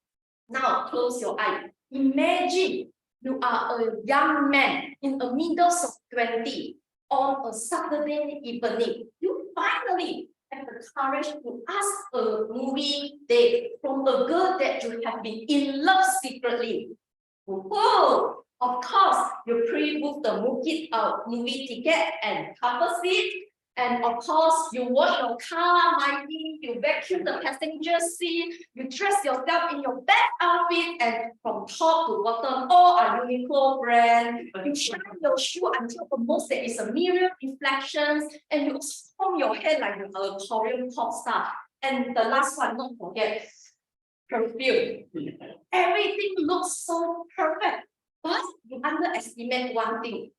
Now close your eye. Imagine you are a young man in the middle of 20 on a Saturday evening. You finally have the courage to ask a movie date from a girl that you have been in love secretly. Whoa! Of course, you pre-book the movie ticket and cover seat. And of course, you wash your car, minding, you vacuum the passenger seat, you dress yourself in your best outfit, and from top to bottom, all are Uniqlo brand. You shine your shoe until almost there is a mirror reflections, and you also comb your hair like you are a Korean pop star. And the last one, not forget, perfume. Everything looks so perfect, but you underestimate one thing.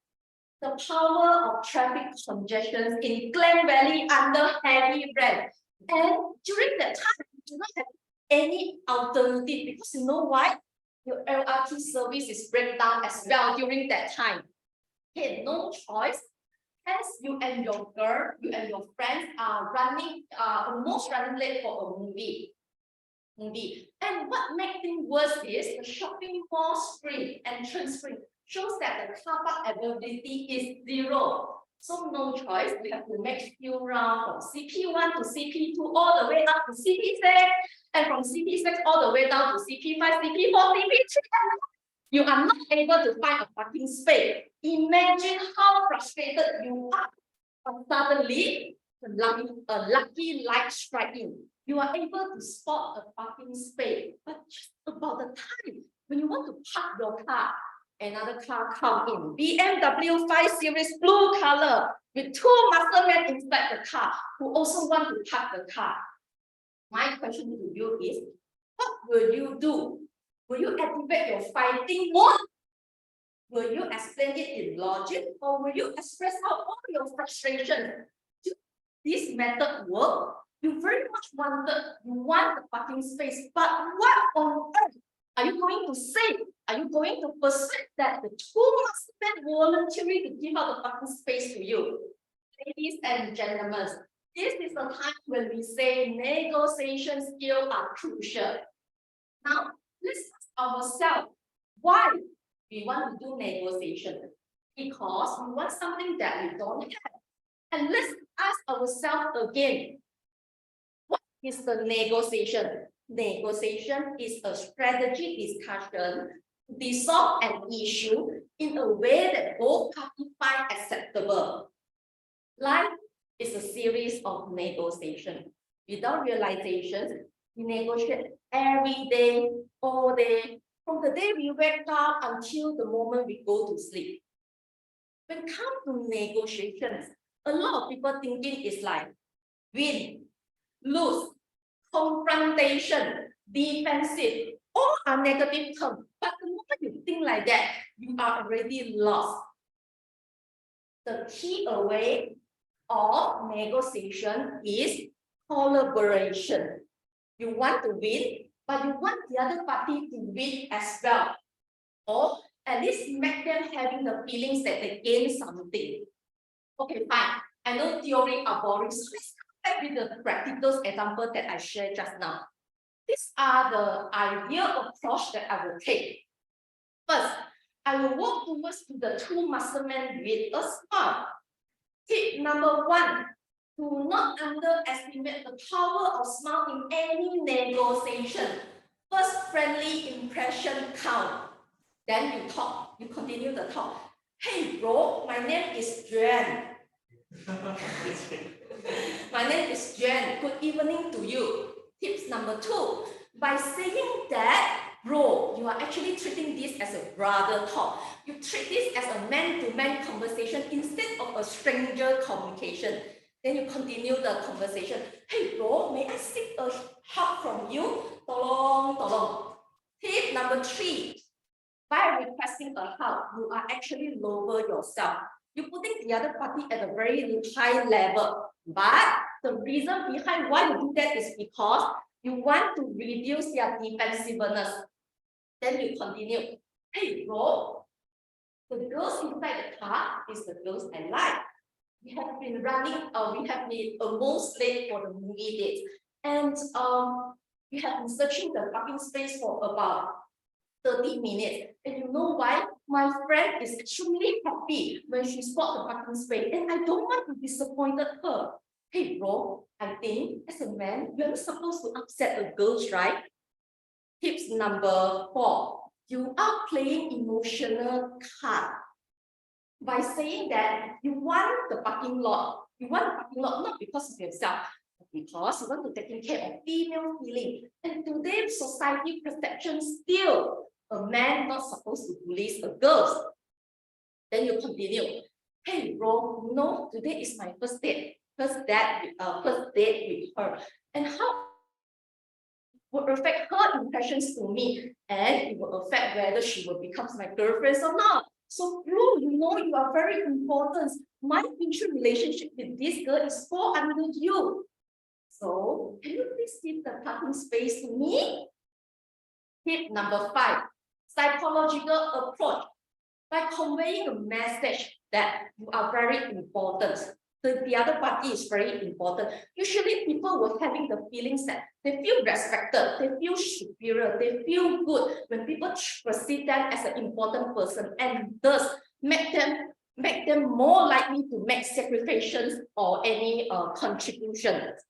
The power of traffic congestion in Klang Valley under heavy rain. And during that time, you do not have any alternative because you know why? Your LRT service is breakdown as well during that time. Okay, no choice. Hence, you and your friends are almost running late for a movie. And what makes things worse is the shopping mall screen, entrance screen, shows that the car park availability is 0. So no choice, we have to make few rounds from CP1 to CP2 all the way up to CP6, and from CP6 all the way down to CP5, CP4, CP3. You are not able to find a parking space. Imagine how frustrated you are. But suddenly, a lucky light strike in. You are able to spot a parking space, but just about the time when you want to park your car, another car come in, BMW 5 Series blue color with 2 muscle men inside the car who also want to park the car. My question to you is, what will you do? Will you activate your fighting mode? Will you explain it in logic, or will you express out all your frustration? Do this method work? You very much want the parking space, but what on earth are you going to say? Are you going to persuade that the 2 must spend voluntarily to give out the parking space to you? Ladies and gentlemen, this is the time when we say negotiation skills are crucial. Now, let's ask ourselves why we want to do negotiation. Because we want something that we don't have. And let's ask ourselves again, what is the negotiation? Negotiation is a strategy discussion to solve an issue in a way that both parties find acceptable. Life is a series of negotiations. Without realization, we negotiate every day, all day, from the day we wake up until the moment we go to sleep. When it comes to negotiations, a lot of people thinking is like win, lose, confrontation, defensive, all are negative terms. But the moment you think like that, you are already lost. The key away of negotiation is collaboration. You want to win, but you want the other party to win as well. Or at least make them having the feelings that they gain something. Okay, fine. I know theory are boring, so let's come back with the practical example that I shared just now. These are the ideal approach that I will take. First, I will walk towards the 2 muscle men with a smile. Tip number 1, do not underestimate the power of smile in any negotiation. First, friendly impression count. Then you talk, you continue the talk. Hey bro, my name is Juan. My name is Juan. Good evening to you. Tips number 2, by saying that, bro, you are actually treating this as a brother talk. You treat this as a man-to-man conversation instead of a stranger communication. Then you continue the conversation. Hey bro, may I seek a hug from you? Tolong, tolong. Tip number 3, by requesting a hug, you are actually lower yourself. You're putting the other party at a very high level. But the reason behind why you do that is because you want to reduce their defensiveness. Then you continue. Hey bro, The girls inside the car is the girls I like. We have been almost late for the movie date. And we have been searching the parking space for about 30 minutes. And you know why? My friend is extremely happy when she spot the parking space. And I don't want to disappoint her. Hey bro, I think as a man, you're not supposed to upset the girls, right? Tips number 4. You are playing emotional card by saying that you want the parking lot. You want the parking lot not because of yourself, but because you want to take care of female feeling. And today's society perception still a man not supposed to bully a girl. Then you continue. Hey bro, no, today is my first date. First date with her. And how will affect her impressions to me, and it will affect whether she will become my girlfriend or not. So bro, you know you are very important. My future relationship with this girl is fall under you. So can you please give the parking space to me? Tip number 5, psychological approach. By conveying a message that you are very important, the other party is very important. Usually people were having the feelings that they feel respected, they feel superior, they feel good when people perceive them as an important person, and thus make them more likely to make sacrifices or any contributions.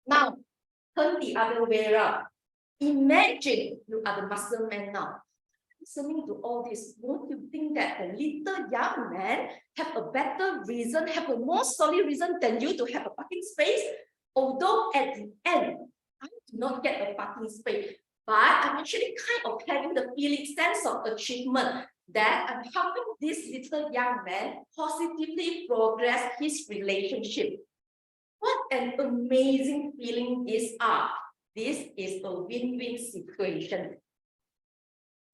Now, turn the other way around. Imagine you are the mastermind now. Listening to all this, won't you think that the little young man have a better reason, have a more solid reason than you to have a parking space? Although at the end, I do not get a parking space, but I'm actually kind of having the feeling, sense of achievement that I'm helping this little young man positively progress his relationship. What an amazing feeling these are. This is a win-win situation.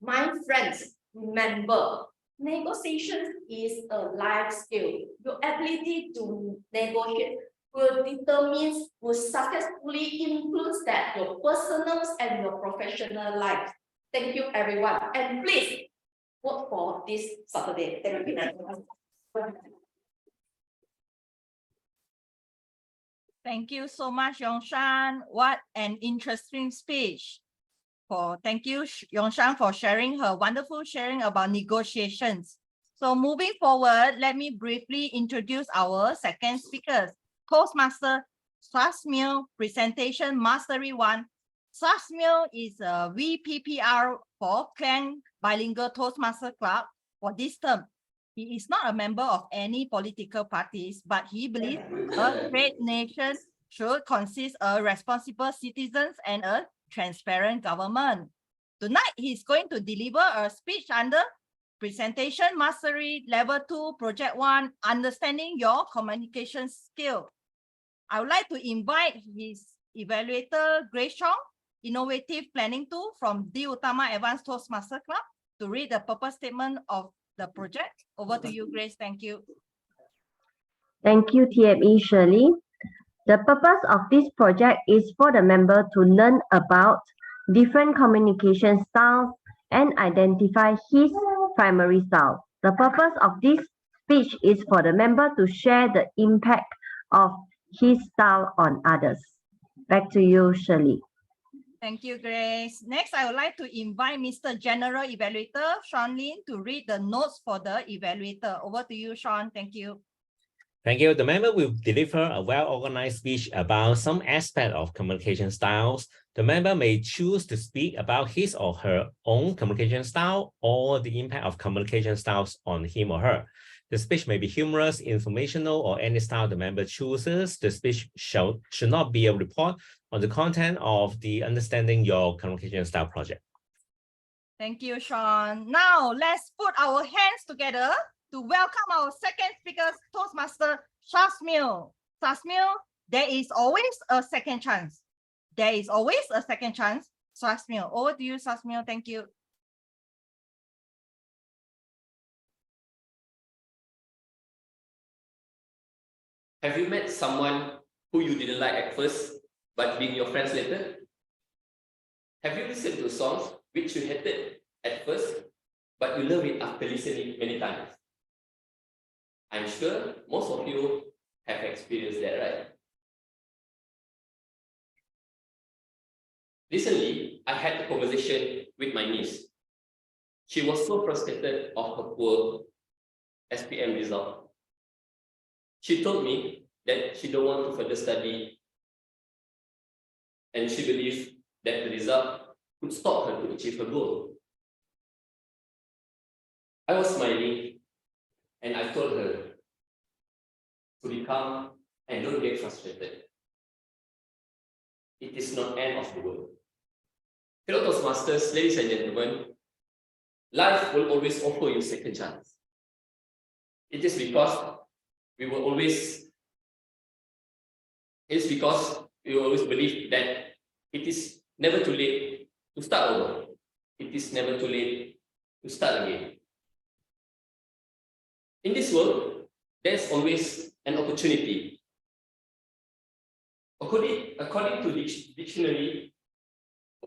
My friends, remember, negotiation is a life skill. Your ability to negotiate will successfully influence that your personal and your professional life. Thank you, everyone. And please vote for this Saturday. Thank you. Thank you so much, Yongshan. What an interesting speech. Thank you, Yongshan, for sharing her wonderful sharing about negotiations. So moving forward, let me briefly introduce our second speakers. Toastmaster Sasmil, Presentation Mastery 1. Sasmil is a VPPR for Klang Bilingual Toastmaster Club for this term. He is not a member of any political parties, but he believes a great nation should consist of responsible citizens and a transparent government. Tonight, he's going to deliver a speech under Presentation Mastery Level 2, Project 1, Understanding Your Communication Skill. I would like to invite his evaluator, Grace Chong, Innovative Planning Tool from D Utama Advanced Toastmaster Club, to read the purpose statement of the project. Over to you, Grace. Thank you. Thank you, TME Shirley. The purpose of this project is for the member to learn about different communication styles and identify his primary style. The purpose of this speech is for the member to share the impact of his style on others. Back to you, Shirley. Thank you, Grace. Next, I would like to invite Mr. General Evaluator, Sean Lin, to read the notes for the evaluator. Over to you, Sean. Thank you. Thank you. The member will deliver a well-organized speech about some aspect of communication styles. The member may choose to speak about his or her own communication style or the impact of communication styles on him or her. The speech may be humorous, informational, or any style the member chooses. The speech should not be a report on the content of the Understanding Your Communication Style project. Thank you, Sean. Now, let's put our hands together to welcome our second speaker, Toastmaster Sasmil. Sasmil, there is always a second chance. There is always a second chance. Sasmil, over to you, Sasmil. Thank you. Have you met someone who you didn't like at first, but being your friends later? Have you listened to songs which you hated at first, but you love it after listening many times. I'm sure most of you have experienced that, right? Recently, I had a conversation with my niece. She was so frustrated of her poor SPM result. She told me that she don't want to further study, and she believes that the result could stop her to achieve her goal. I was smiling, and I told her to be calm and don't get frustrated. It is not end of the world. Fellow Toastmasters, ladies and gentlemen, life will always offer you second chance. It is because we will always believe that it is never too late to start over. It is never too late to start again. In this world, there's always an opportunity. According to dictionary,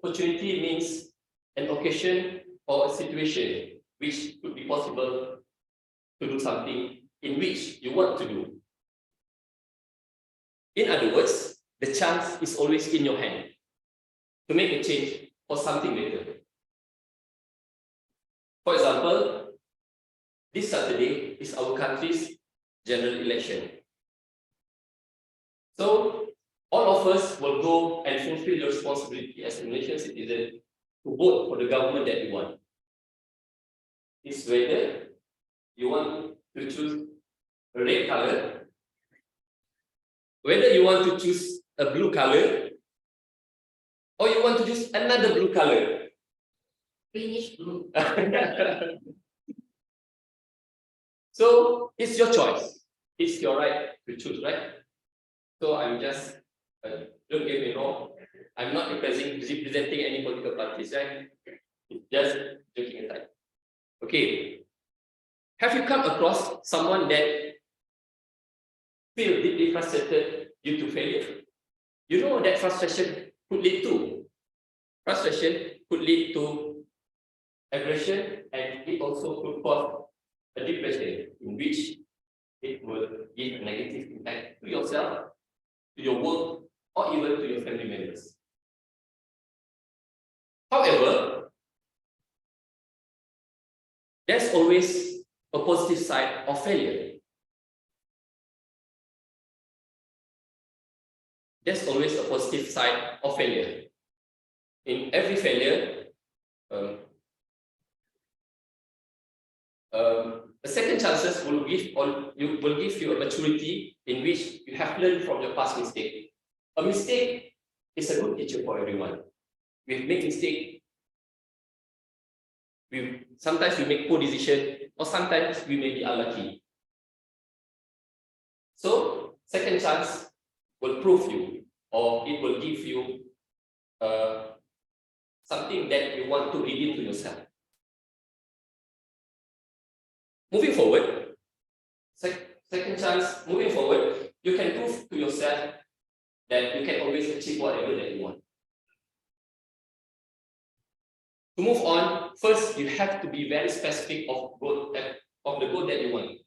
opportunity means an occasion or a situation which could be possible to do something in which you want to do. In other words, the chance is always in your hand to make a change for something better. For example, this Saturday is our country's general election. So all of us will go and fulfill your responsibility as a Malaysian citizen to vote for the government that you want. It's whether you want to choose a red color, whether you want to choose a blue color, or you want to choose another blue color. Greenish blue. So it's your choice. It's your right to choose, right? So I'm just, don't get me wrong, I'm not representing any political parties, right? Just joking aside. Okay. Have you come across someone that feels deeply frustrated due to failure? You know that frustration could lead to aggression, and it also could cause a depression in which it will give a negative impact to yourself, to your work, or even to your family members. However, there's always a positive side of failure. There's always a positive side of failure. In every failure, a second chances will give you a maturity in which you have learned from your past mistake. A mistake is a good teacher for everyone. We make mistake. Sometimes we make poor decision, or sometimes we may be unlucky. So, second chance will prove you, or it will give you something that you want to redeem to yourself. Moving forward, second chance, moving forward, you can prove to yourself that you can always achieve whatever that you want. To move on, first you have to be very specific of the goal that you want.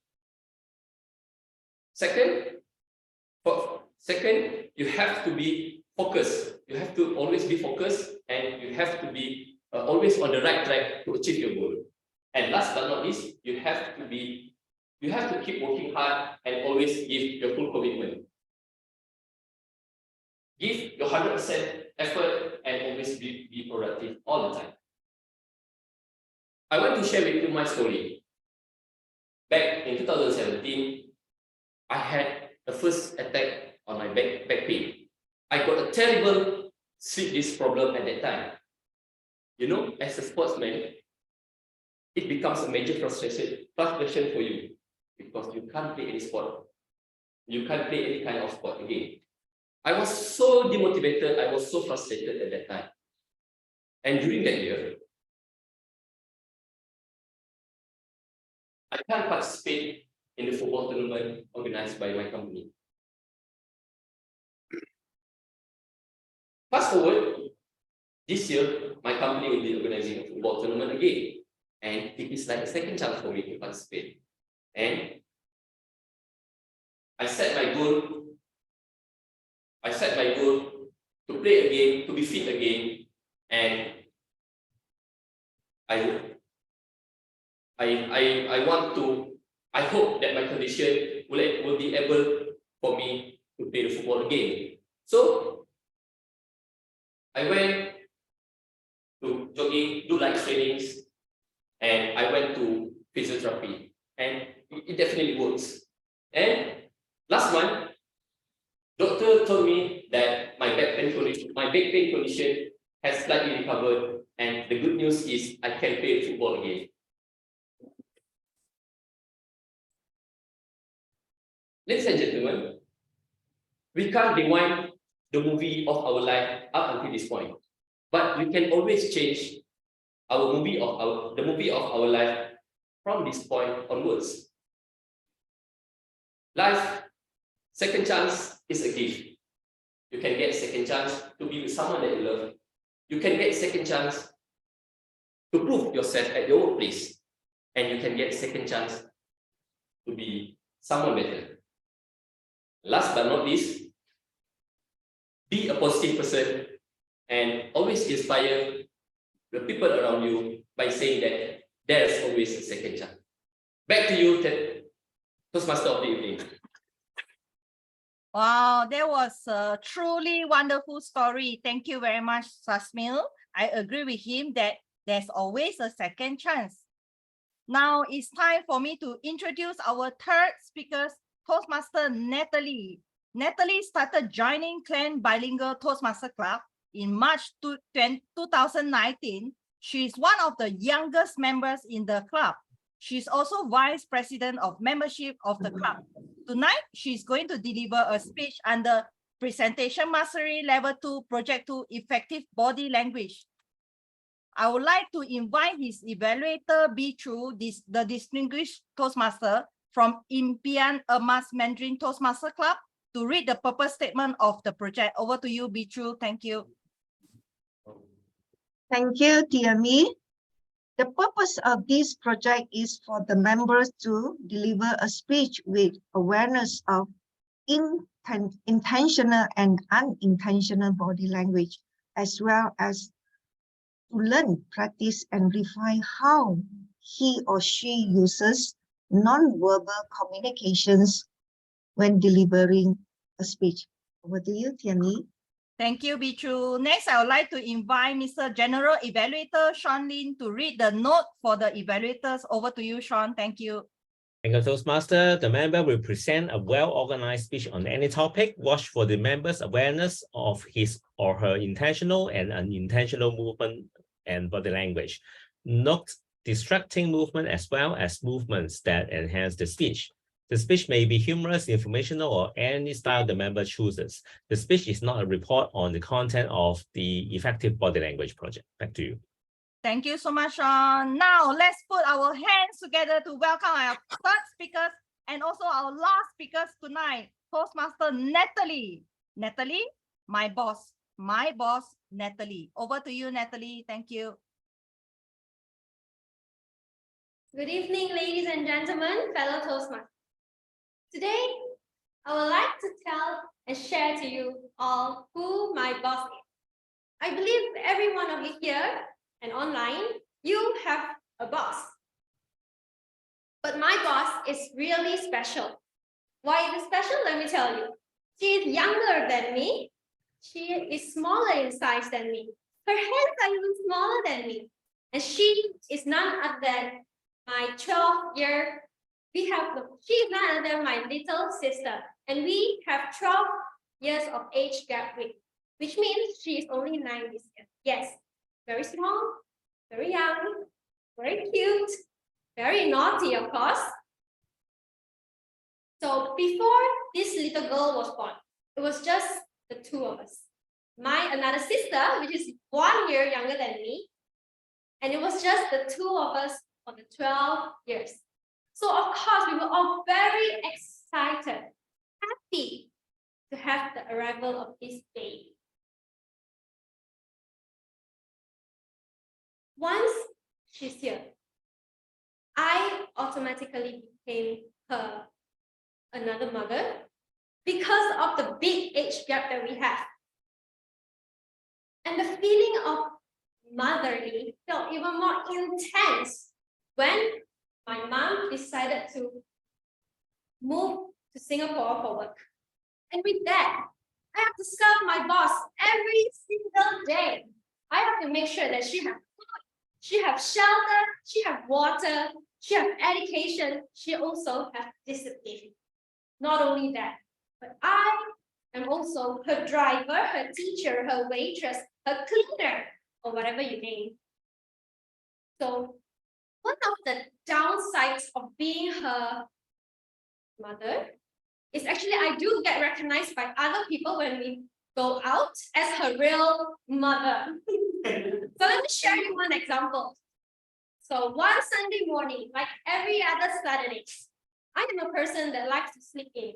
Second, you have to be focused. You have to always be focused, and you have to be always on the right track to achieve your goal. And last but not least, you have to keep working hard and always give your full commitment. Give your 100% effort and always be productive all the time. I want to share with you my story. Back in 2017, I had the first attack on my back pain. I got a terrible sleep disc problem at that time. You know, as a sportsman, it becomes a major frustration for you because you can't play any sport. You can't play any kind of sport again. I was so demotivated, I was so frustrated at that time. And during that year, I can't participate in the football tournament organized by my company. Fast forward, this year, my company will be organizing a football tournament again. and it is like a second chance for me to participate. And I set my goal to play again, to be fit again, and I hope that my condition will be able for me to play the football again. So I went to jogging, do light trainings, and I went to physiotherapy, and it definitely works. And last month, doctor told me that my back pain condition has slightly recovered, and the good news is I can play football again. Ladies and gentlemen, we can't rewind the movie of our life up until this point, but we can always change the movie of our life from this point onwards. Life, second chance is a gift. You can get second chance to be with someone that you love. You can get second chance to prove yourself at your workplace, and you can get second chance to be someone better. Last but not least, be a positive person and always inspire the people around you by saying that there's always a second chance. Back to you, Toastmaster of the evening. Wow, that was a truly wonderful story. Thank you very much, Sasmil. I agree with him that there's always a second chance. Now it's time for me to introduce our third speaker, Toastmaster Natalie. Natalie started joining Klang Bilingual Toastmaster Club in March 2019. She is one of the youngest members in the club. She's also Vice President of Membership of the club. Tonight, she's going to deliver a speech under Presentation Mastery Level 2, Project 2, Effective Body Language. I would like to invite his evaluator, Bichu, the distinguished Toastmaster from Impian Emas Mandarin Toastmaster Club, to read the purpose statement of the project. Over to you, Bichu. Thank you. Thank you, TME. The purpose of this project is for the members to deliver a speech with awareness of intentional and unintentional body language, as well as to learn, practice, and refine how he or she uses non-verbal communications when delivering a speech. Over to you, Tiani. Thank you, Bichu. Next, I would like to invite Mr. General Evaluator Sean Lin to read the note for the evaluators. Over to you, Sean. Thank you. Thank you, Toastmaster. The member will present a well-organized speech on any topic. Watch for the member's awareness of his or her intentional and unintentional movement and body language. Note distracting movement as well as movements that enhance the speech. The speech may be humorous, informational, or any style the member chooses. The speech is not a report on the content of the Effective Body Language project. Back to you. Thank you so much, Sean. Now, let's put our hands together to welcome our third speakers and also our last speakers tonight, Toastmaster Natalie. Natalie, my boss, Natalie. Over to you, Natalie. Thank you. Good evening, ladies and gentlemen, fellow Toastmasters. Today, I would like to tell and share to you all who my boss is. I believe every one of you here and online, you have a boss. But my boss is really special. Why is it special? Let me tell you. She is younger than me. She is smaller in size than me. Her hands are even smaller than me. And she is none other than my 12-year. She is none other than my little sister. And we have 12 years of age gap, which means she is only 9 this year. Yes, very small, very young, very cute, very naughty, of course. So before this little girl was born, it was just the two of us. My another sister, which is 1 year younger than me, and it was just the two of us for the 12 years. So of course, we were all very excited, happy to have the arrival of this baby. Once she's here, automatically became her another mother because of the big age gap that we have. And the feeling of motherly felt even more intense when my mom decided to move to Singapore for work. And with that, I have to serve my boss every single day. I have to make sure that she has food, she has shelter, she has water, she has education, she also has discipline. Not only that, but I am also her driver, her teacher, her waitress, her cleaner, or whatever you name. So one of the downsides of being her mother is actually I do get recognized by other people when we go out as her real mother. So let me share you one example. So one Sunday morning, like every other Saturday, I am a person that likes to sleep in.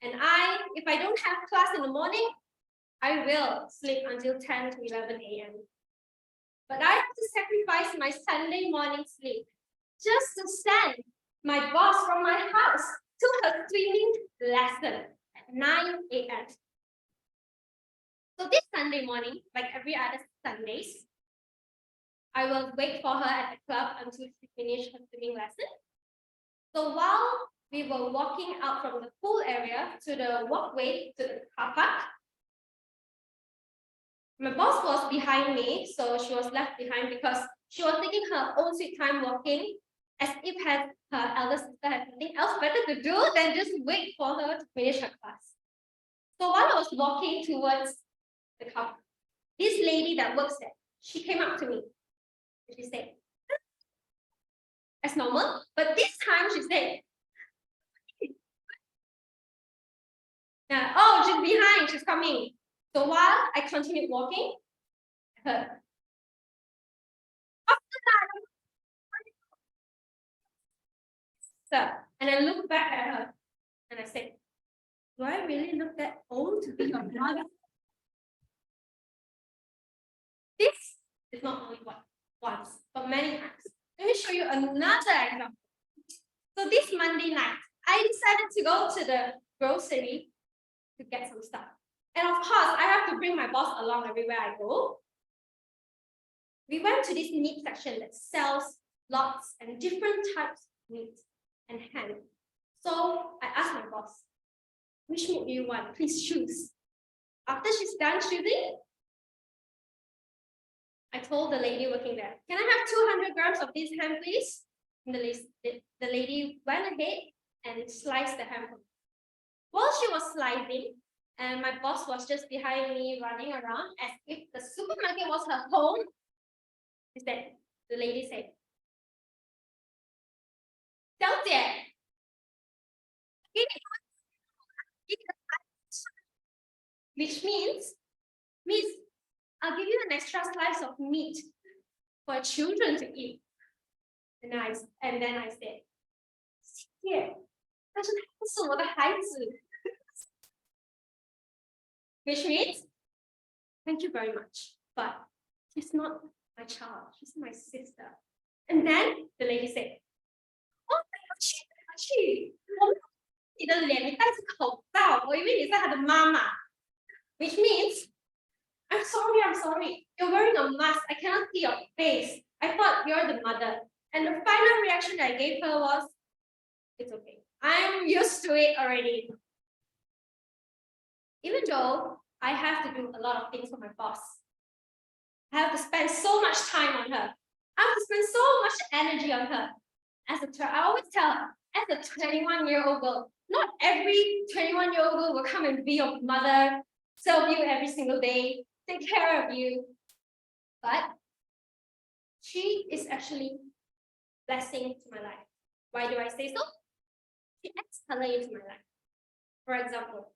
And if I don't have class in the morning, I will sleep until 10 to 11 a.m. But I have to sacrifice my Sunday morning sleep just to send my boss from my house to her swimming lesson at 9 a.m. So this Sunday morning, like every other Sundays, I will wait for her at the club until she finishes her swimming lesson. So while we were walking out from the pool area to the walkway to the car park, my boss was behind me, so she was left behind because she was taking her own sweet time walking, as if her elder sister had nothing else better to do than just wait for her to finish her class. So while I was walking towards the car park, this lady that works there, she came up to me. She said, as normal, but this time she said, oh, she's behind, she's coming. So while I continued walking, I heard, so, and I looked back at her and I said, do I really look that old to be your mother? This is not only once, but many times. Let me show you another example. So this Monday night, I decided to go to the grocery to get some stuff. And of course, I have to bring my boss along everywhere I go. We went to this meat section that sells lots and different types of meat and ham. So I asked my boss, which meat do you want? Please choose. After she's done choosing, I told the lady working there, can I have 200 grams of this ham, please? And the lady went ahead and sliced the ham. While she was slicing, and my boss was just behind me running around as if the supermarket was her home, the lady said, 小姐, which means, Miss, I'll give you an extra slice of meat for children to eat. And then I said, 谢谢，但是他是我的孩子。Which means, thank you very much, but she's not my child, she's my sister. And then the lady said, oh, 对不起，你的脸你戴着口罩，我以为你是他的妈妈。Which means, I'm sorry, you're wearing a mask, I cannot see your face. I thought you're the mother. And the final reaction I gave her was, it's okay, I'm used to it already. Even though I have to do a lot of things for my boss, I have to spend so much time on her. I have to spend so much energy on her. I always tell her, as a 21-year-old girl, not every 21-year-old girl will come and be your mother, serve you every single day, take care of you. But she is actually a blessing to my life. Why do I say so? She adds color into my life. For example,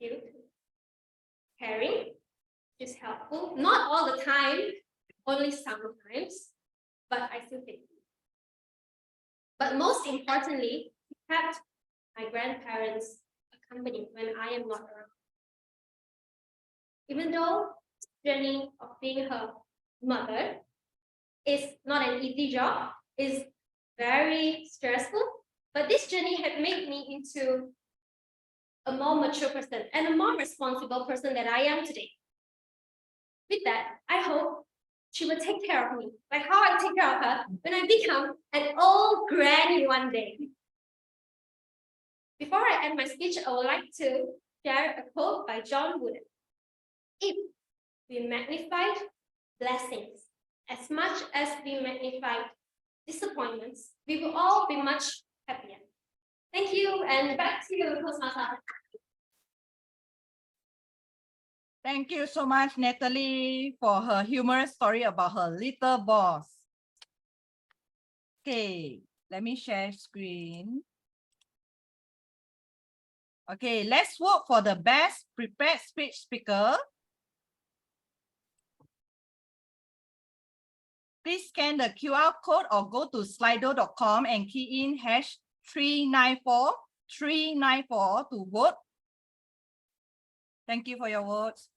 cute, caring, she's helpful, not all the time, only sometimes, but I still think. But most importantly, she kept my grandparents accompanied when I am not around. Even though the journey of being her mother is not an easy job, is very stressful, but this journey had made me into a more mature person and a more responsible person that I am today. With that, I hope she will take care of me, like how I take care of her when I become an old granny one day. Before I end my speech, I would like to share a quote by John Wooden. If we magnify blessings as much as we magnify disappointments, we will all be much happier. Thank you, and back to you, Toastmaster. Thank you so much, Natalie, for her humorous story about her little boss. Okay, let me share screen. Okay, let's vote for the best prepared speech speaker. Please scan the QR code or go to slido.com and key in #394 to vote. Thank you for your votes.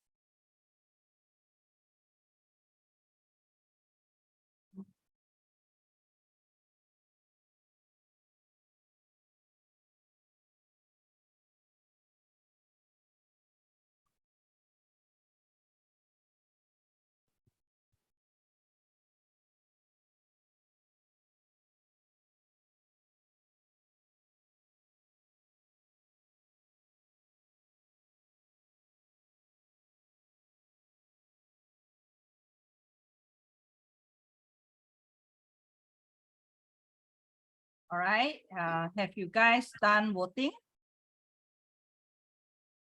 All right, have you guys done voting?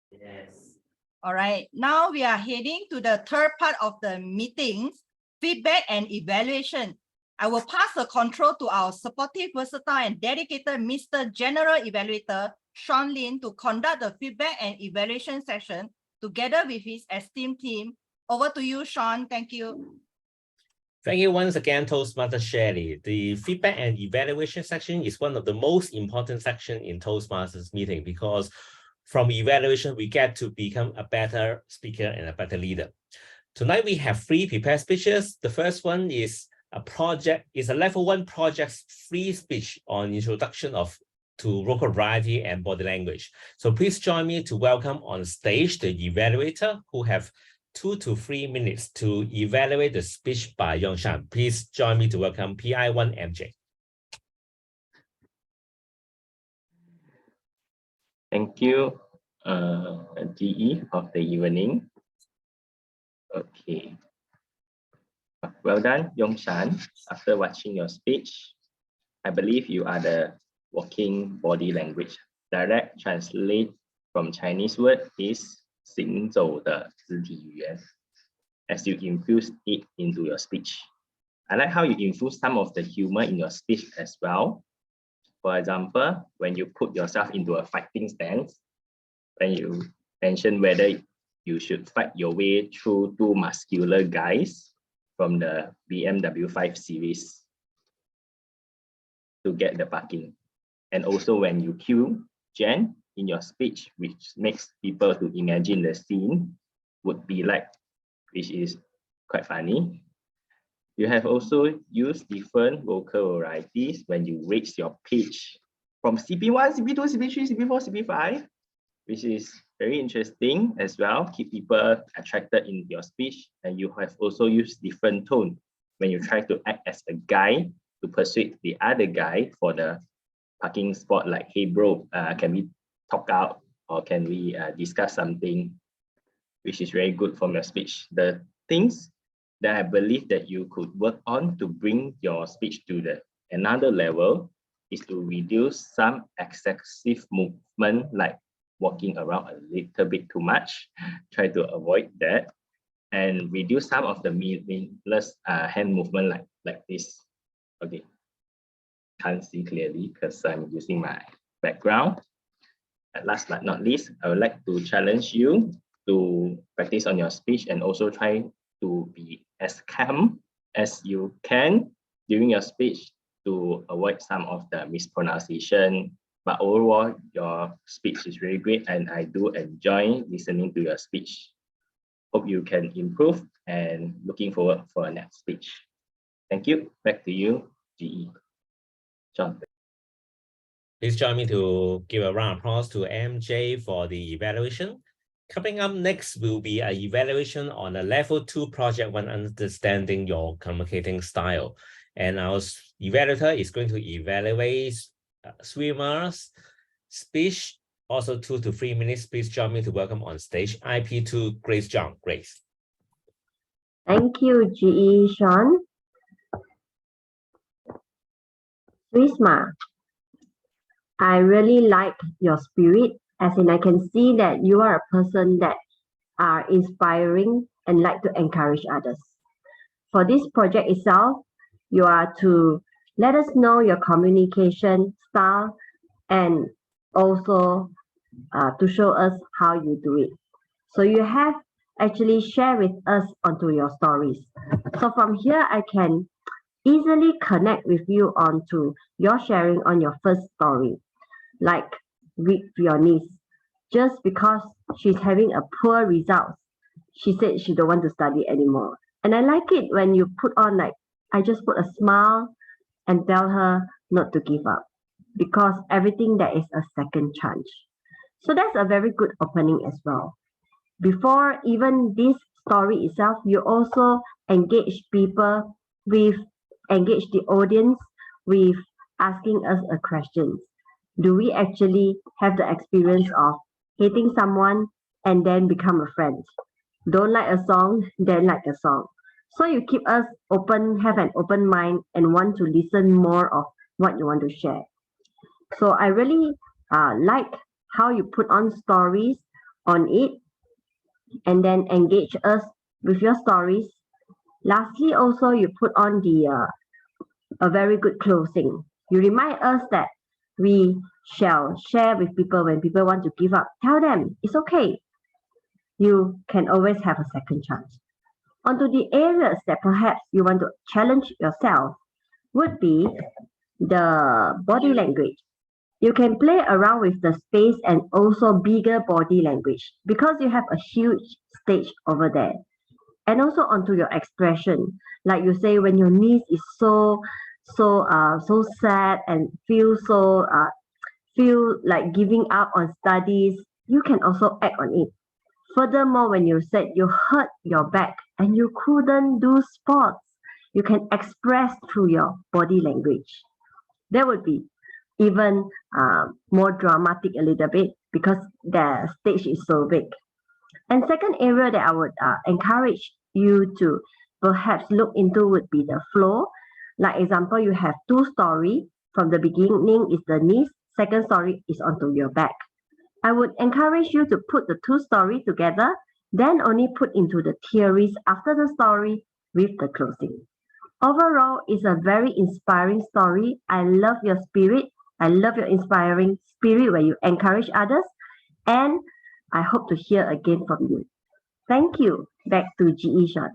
Yes. All right, now we are heading to the third part of the meetings, feedback and evaluation. I will pass the control to our supportive, versatile, and dedicated Mr. General Evaluator, Sean Lin, to conduct the feedback and evaluation session together with his esteemed team. Over to you, Sean. Thank you. Thank you once again, Toastmaster Shelley. The feedback and evaluation section is one of the most important sections in Toastmasters meeting because from evaluation, we get to become a better speaker and a better leader. Tonight, we have 3 prepared speeches. The first one is a level 1 project free speech on introduction to local variety and body language. So please join me to welcome on stage the evaluator who have 2 to 3 minutes to evaluate the speech by Yongshan. Please join me to welcome PI1 MJ. Thank you, GE of the evening. Okay. Well done, Yongshan. After watching your speech, I believe you are the walking body language. Direct translate from Chinese word is 行走的肢体语言 as you infuse it into your speech. I like how you infuse some of the humor in your speech as well. For example, when you put yourself into a fighting stance, when you mention whether you should fight your way through 2 muscular guys from the BMW 5 series to get the parking. And also when you cue Jen in your speech, which makes people to imagine the scene would be like, which is quite funny. You have also used different vocal varieties when you raise your pitch from CP1, CP2, CP3, CP4, CP5, which is very interesting as well. Keep people attracted in your speech. And you have also used different tone when you try to act as a guy to persuade the other guy for the parking spot, like, hey bro, can we talk out or can we discuss something, which is very good from your speech. The things that I believe that you could work on to bring your speech to another level is to reduce some excessive movement, like walking around a little bit too much. Try to avoid that and reduce some of the meaningless hand movement like this. Okay, can't see clearly because I'm using my background. And last but not least, I would like to challenge you to practice on your speech and also try to be as calm as you can during your speech to avoid some of the mispronunciation. But overall, your speech is really great and I do enjoy listening to your speech. Hope you can improve and looking forward for our next speech. Thank you. Back to you, GE. John. Please join me to give a round of applause to MJ for the evaluation. Coming up next will be an evaluation on a level 2 project when understanding your communicating style. And our evaluator is going to evaluate swimmers, speech, also 2 to 3 minutes. Please join me to welcome on stage IP2 Grace John. Grace. Thank you, GE Sean. Wisma, I really like your spirit, as in I can see that you are a person that are inspiring and like to encourage others. For this project itself, you are to let us know your communication style and also to show us how you do it. So you have actually shared with us onto your stories. So from here, I can easily connect with you onto your sharing on your first story, like with your niece. Just because she's having a poor result, she said she don't want to study anymore. And I like it when you put on like, I just put a smile and tell her not to give up, because everything there is a second chance. So that's a very good opening as well. Before even this story itself, you also engage people engage the audience with asking us a question. Do we actually have the experience of hating someone and then become a friend? Don't like a song, then like a song. So you keep us open, have an open mind and want to listen more of what you want to share. So I really like how you put on stories on it and then engage us with your stories. Lastly, also you put on a very good closing. You remind us that we shall share with people when people want to give up. Tell them it's okay. You can always have a second chance. Onto the areas that perhaps you want to challenge yourself would be the body language. You can play around with the space and also bigger body language because you have a huge stage over there. And also onto your expression, like you say, when your niece is so sad and feel like giving up on studies, you can also act on it. Furthermore, when you said you hurt your back and you couldn't do sports, you can express through your body language. That would be even more dramatic a little bit because the stage is so big. And second area that I would encourage you to perhaps look into would be the flow. Like example, you have 2 stories. From the beginning is the knees, second story is onto your back. I would encourage you to put the 2 stories together, then only put into the theories after the story with the closing. Overall, it's a very inspiring story. I love your spirit. I love your inspiring spirit where you encourage others. And I hope to hear again from you. Thank you. Back to GE Sean.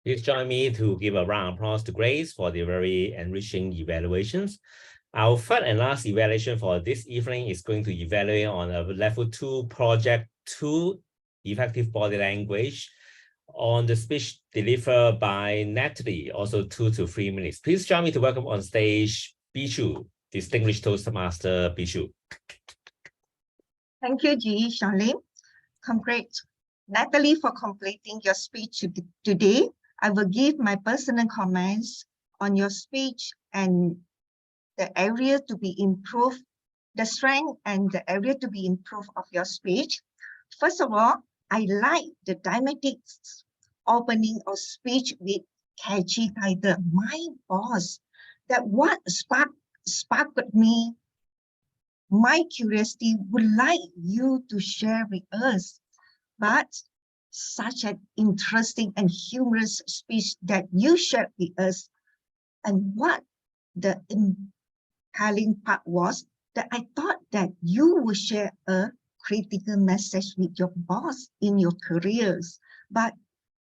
Please join me to give a round of applause to Grace for the very enriching evaluations. Our third and last evaluation for this evening is going to evaluate on a level 2 project 2 effective body language on the speech delivered by Natalie, also 2 to 3 minutes. Please join me to welcome on stage Bishu, Distinguished Toastmaster Bishu. Thank you, GE Charlene. Congrats, Natalie, for completing your speech today. I will give my personal comments on your speech and the area to be improved, the strength and the area to be improved of your speech. First of all, I like the dramatic opening of speech with catchy title, My Boss. That what sparked me, my curiosity would like you to share with us. But such an interesting and humorous speech that you shared with us. And what the compelling part was that I thought that you would share a critical message with your boss in your careers. But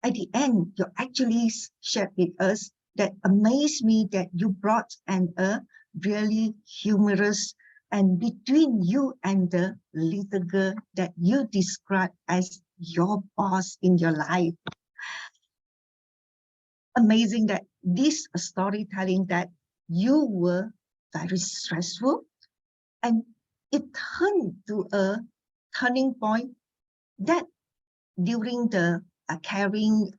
at the end, you actually shared with us that amazed me that you brought a really humorous and between you and the little girl that you described as your boss in your life. Amazing that this storytelling that you were very stressful, and it turned to a turning point that during the caring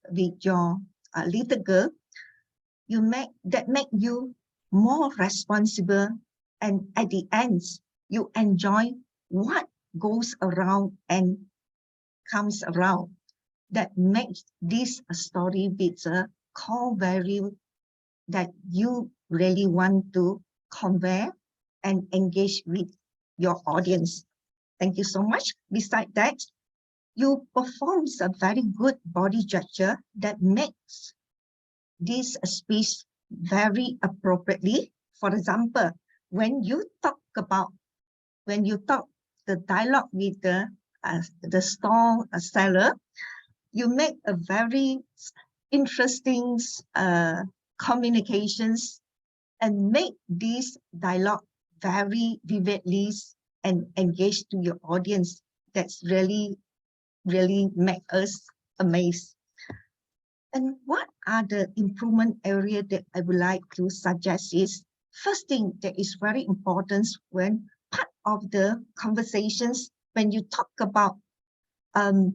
with your little girl, make you more responsible, and at the end you enjoy what goes around and comes around. That makes this a story with a core value that you really want to convey and engage with your audience. Thank you so much. Besides that, you perform a very good body gesture that makes this speech very appropriately. For example, when you talk the dialogue with the store seller, you make a very interesting communications and make this dialogue very vividly and engage to your audience. That's really make us amazed. And what are the improvement area that I would like to suggest is, first thing that is very important when part of the conversations, when you talk about 2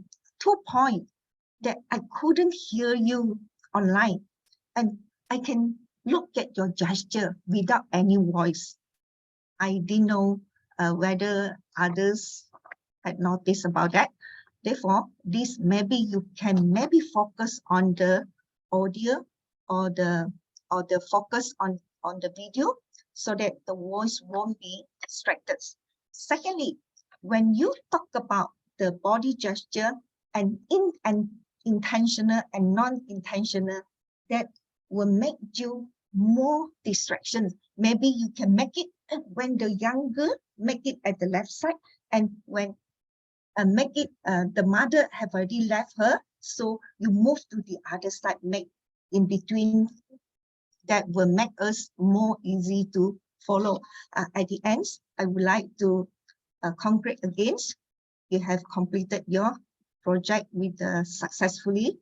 points that I couldn't hear you online, and I can look at your gesture without any voice. I didn't know whether others had noticed about that. Therefore, this maybe you can focus on the audio or the focus on the video so that the voice won't be distracted. Secondly, when you talk about the body gesture and intentional and non-intentional, that will make you more distractions. Maybe you can make it when the younger make it at the left side, and when make it the mother have already left her, so you move to the other side, make in between. That will make us more easy to follow. At the end, I would like to concrete again. You have completed your project with successfully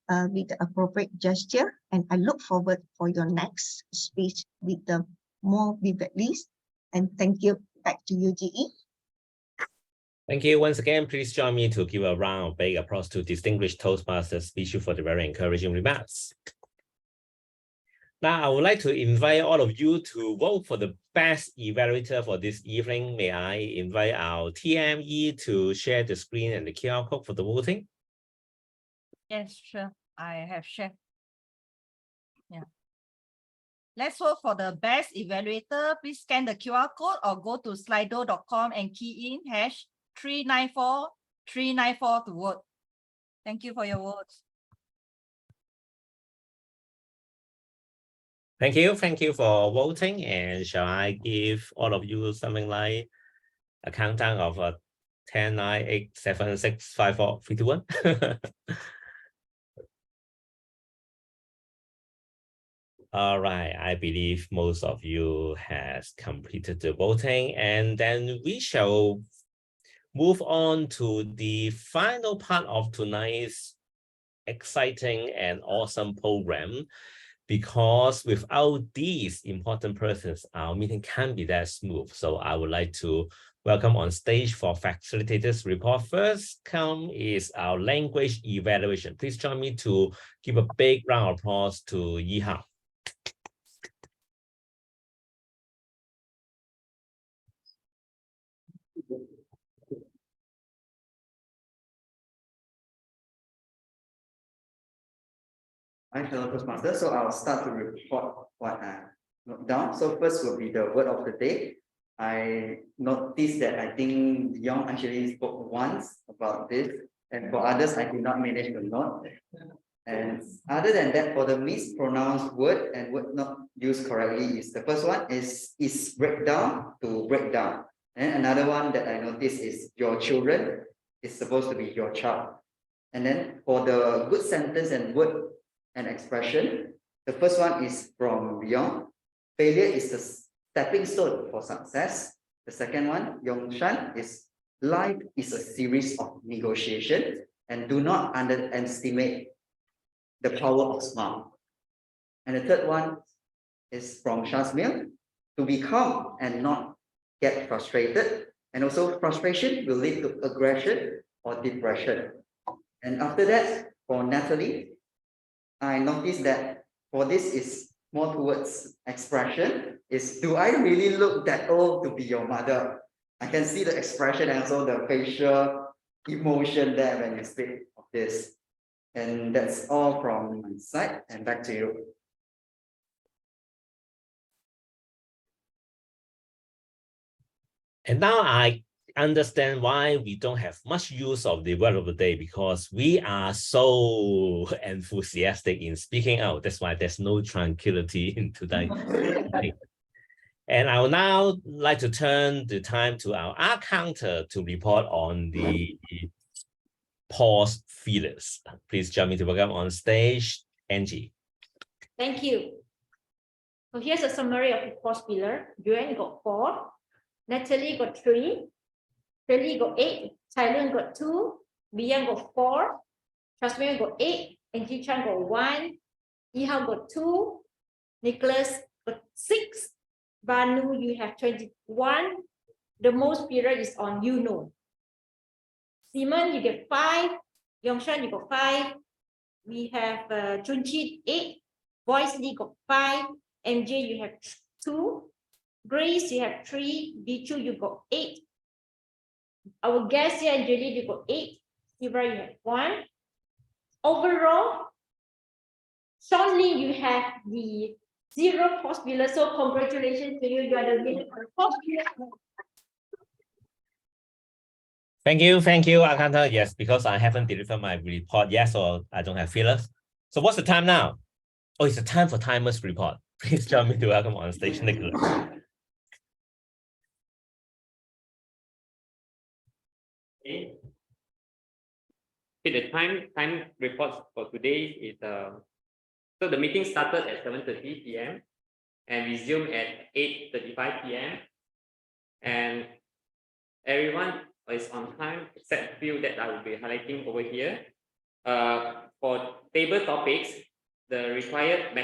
with the appropriate gesture, and I look forward for your next speech with the more vividly. And thank you. Back to you, GE. Thank you once again. Please join me to give a round of big applause to distinguished Toastmasters speaker for the very encouraging remarks. Now, I would like to invite all of you to vote for the best evaluator for this evening. May I invite our TME to share the screen and the QR code for the voting? Yes, sure. I have shared. Yeah. Let's vote for the best evaluator. Please scan the QR code or go to slido.com and key in #394 to vote. Thank you for your votes. Thank you for voting. And shall I give all of you something like a countdown of 10, 9, 8, 7, 6, 5, 4, 3, 2, 1? All right, I believe most of you has completed the voting, and then we shall move on to the final part of tonight's exciting and awesome program. Because without these important persons, our meeting can't be that smooth. So I would like to welcome on stage for facilitators report. First come is our language evaluation. Please join me to give a big round of applause to Yi Hao. Hi, fellow Toastmasters. So I'll start to report what I wrote down. So first will be the word of the day. I noticed that I think Young actually spoke once about this, and for others, I did not manage to note. And other than that, for the mispronounced word and word not used correctly, is the first one is breakdown to breakdown. And another one that I noticed is your children is supposed to be your child. And then for the good sentence and word and expression, the first one is from Young. Failure is the stepping stone for success. The second one, Yongshan, is life is a series of negotiations, and do not underestimate the power of smile. And the third one is from Shazmir, to be calm and not get frustrated. And also frustration will lead to aggression or depression. And after that, for Natalie, I noticed that for this is more towards expression, is do I really look that old to be your mother? I can see the expression and also the facial emotion there when you speak of this. And that's all from my side, and back to you. And now I understand why we don't have much use of the word of the day, because we are so enthusiastic in speaking out. That's why there's no tranquility in today. And I would now like to turn the time to our art counter to report on the pause feelers. Please join me to welcome on stage, Angie. Thank you. So here's a summary of the pause pillar. Yuan got 4, Natalie got 3, Shirley got 8, Thailand got 2, Bian got 4, Trustman got 8, and Ji Chan got 1, Yihao got 2, Nicholas got 6, Banu, you have 21. The most period is on you know. Simon, you get 5, Yongshan, you got 5. We have Chunchi 8, Voice Lee got 5, MJ, you have 2, Grace, you have 3, Bichu, you got 8. Our guest here, Anjali, you got 8, Sibra, you have 1. Overall, Sean Lee, you have the 0 pause pillar, so congratulations to you, you are the winner for pause pillar. Thank you, Akanta. Yes, because I haven't delivered my report yet, so I don't have feelers. So what's the time now? Oh, it's the time for timer's report. Please join me to welcome on stage, Nicholas. Okay. The time report for today is so the meeting started at 7:30 p.m. and resumed at 8:35 p.m. and everyone is on time except few that I will be highlighting over here. For table topics, the required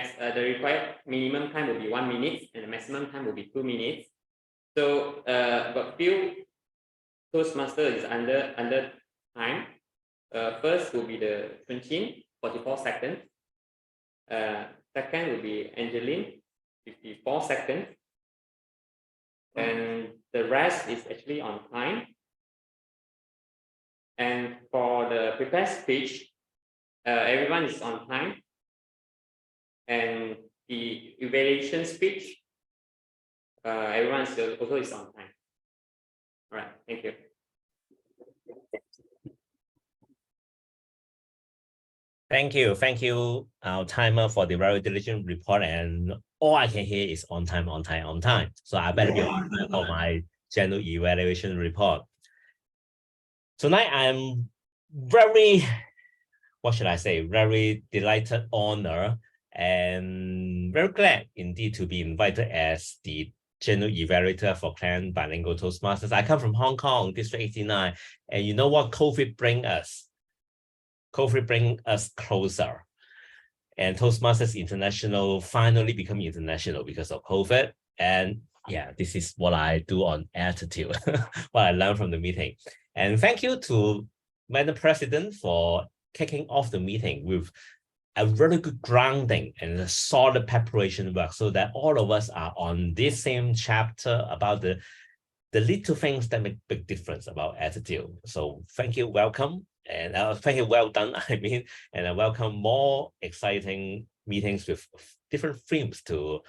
minimum time will be 1 minute and the maximum time will be 2 minutes. So got few Toastmaster is under time. First will be the Chunchin, 44 seconds. Second will be Angeline, 54 seconds. And the rest is actually on time. And for the prepared speech, everyone is on time. And the evaluation speech, everyone also is on time. All right, thank you. Thank you, our timer, for the very diligent report, and all I can hear is on time. So I better be on time for my general evaluation report. Tonight I'm very, what should I say, very delighted, honor, and very glad indeed to be invited as the general evaluator for Klang Bilingual Toastmasters. I come from Hong Kong, District 89, and you know what COVID bring us? COVID bring us closer, and Toastmasters International finally become international because of COVID. And yeah, this is what I do on attitude, what I learned from the meeting. And thank you to Madam President for kicking off the meeting with a really good grounding and a solid preparation work, so that all of us are on this same chapter about the little things that make big difference about attitude. So thank you, welcome. And thank you, well done, I mean, and I welcome more exciting meetings with different themes to